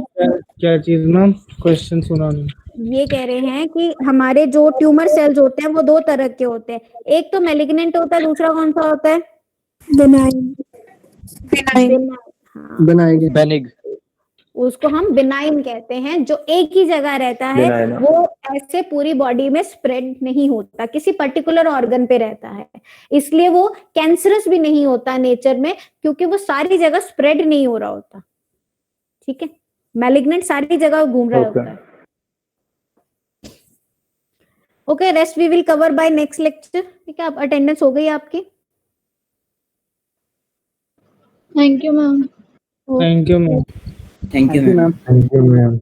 क्या चीज मैम? क्वेश्चन सुना नहीं। ये कह रहे हैं कि हमारे जो ट्यूमर सेल्स होते हैं वो दो तरह के होते हैं, एक तो मैलिग्नेंट होता है, दूसरा कौन सा होता है? Benign. हाँ, बनाएंगे बेनिग। उसको हम बिनाइन कहते हैं, जो एक ही जगह रहता है, Benign। वो ऐसे पूरी बॉडी में स्प्रेड नहीं होता, किसी पर्टिकुलर ऑर्गन पे रहता है, इसलिए वो कैंसरस भी नहीं होता नेचर में, क्योंकि वो सारी जगह स्प्रेड नहीं हो रहा होता, ठीक है। मैलिग्नेंट सारी जगह घूम रहा Okay. होता है। Okay, rest we will cover by next lecture, ठीक है। आप अटेंडेंस हो गई आपकी? Thank you ma'am. Thank you ma'am. Thank you ma'am. Ma'am. Thank you ma'am.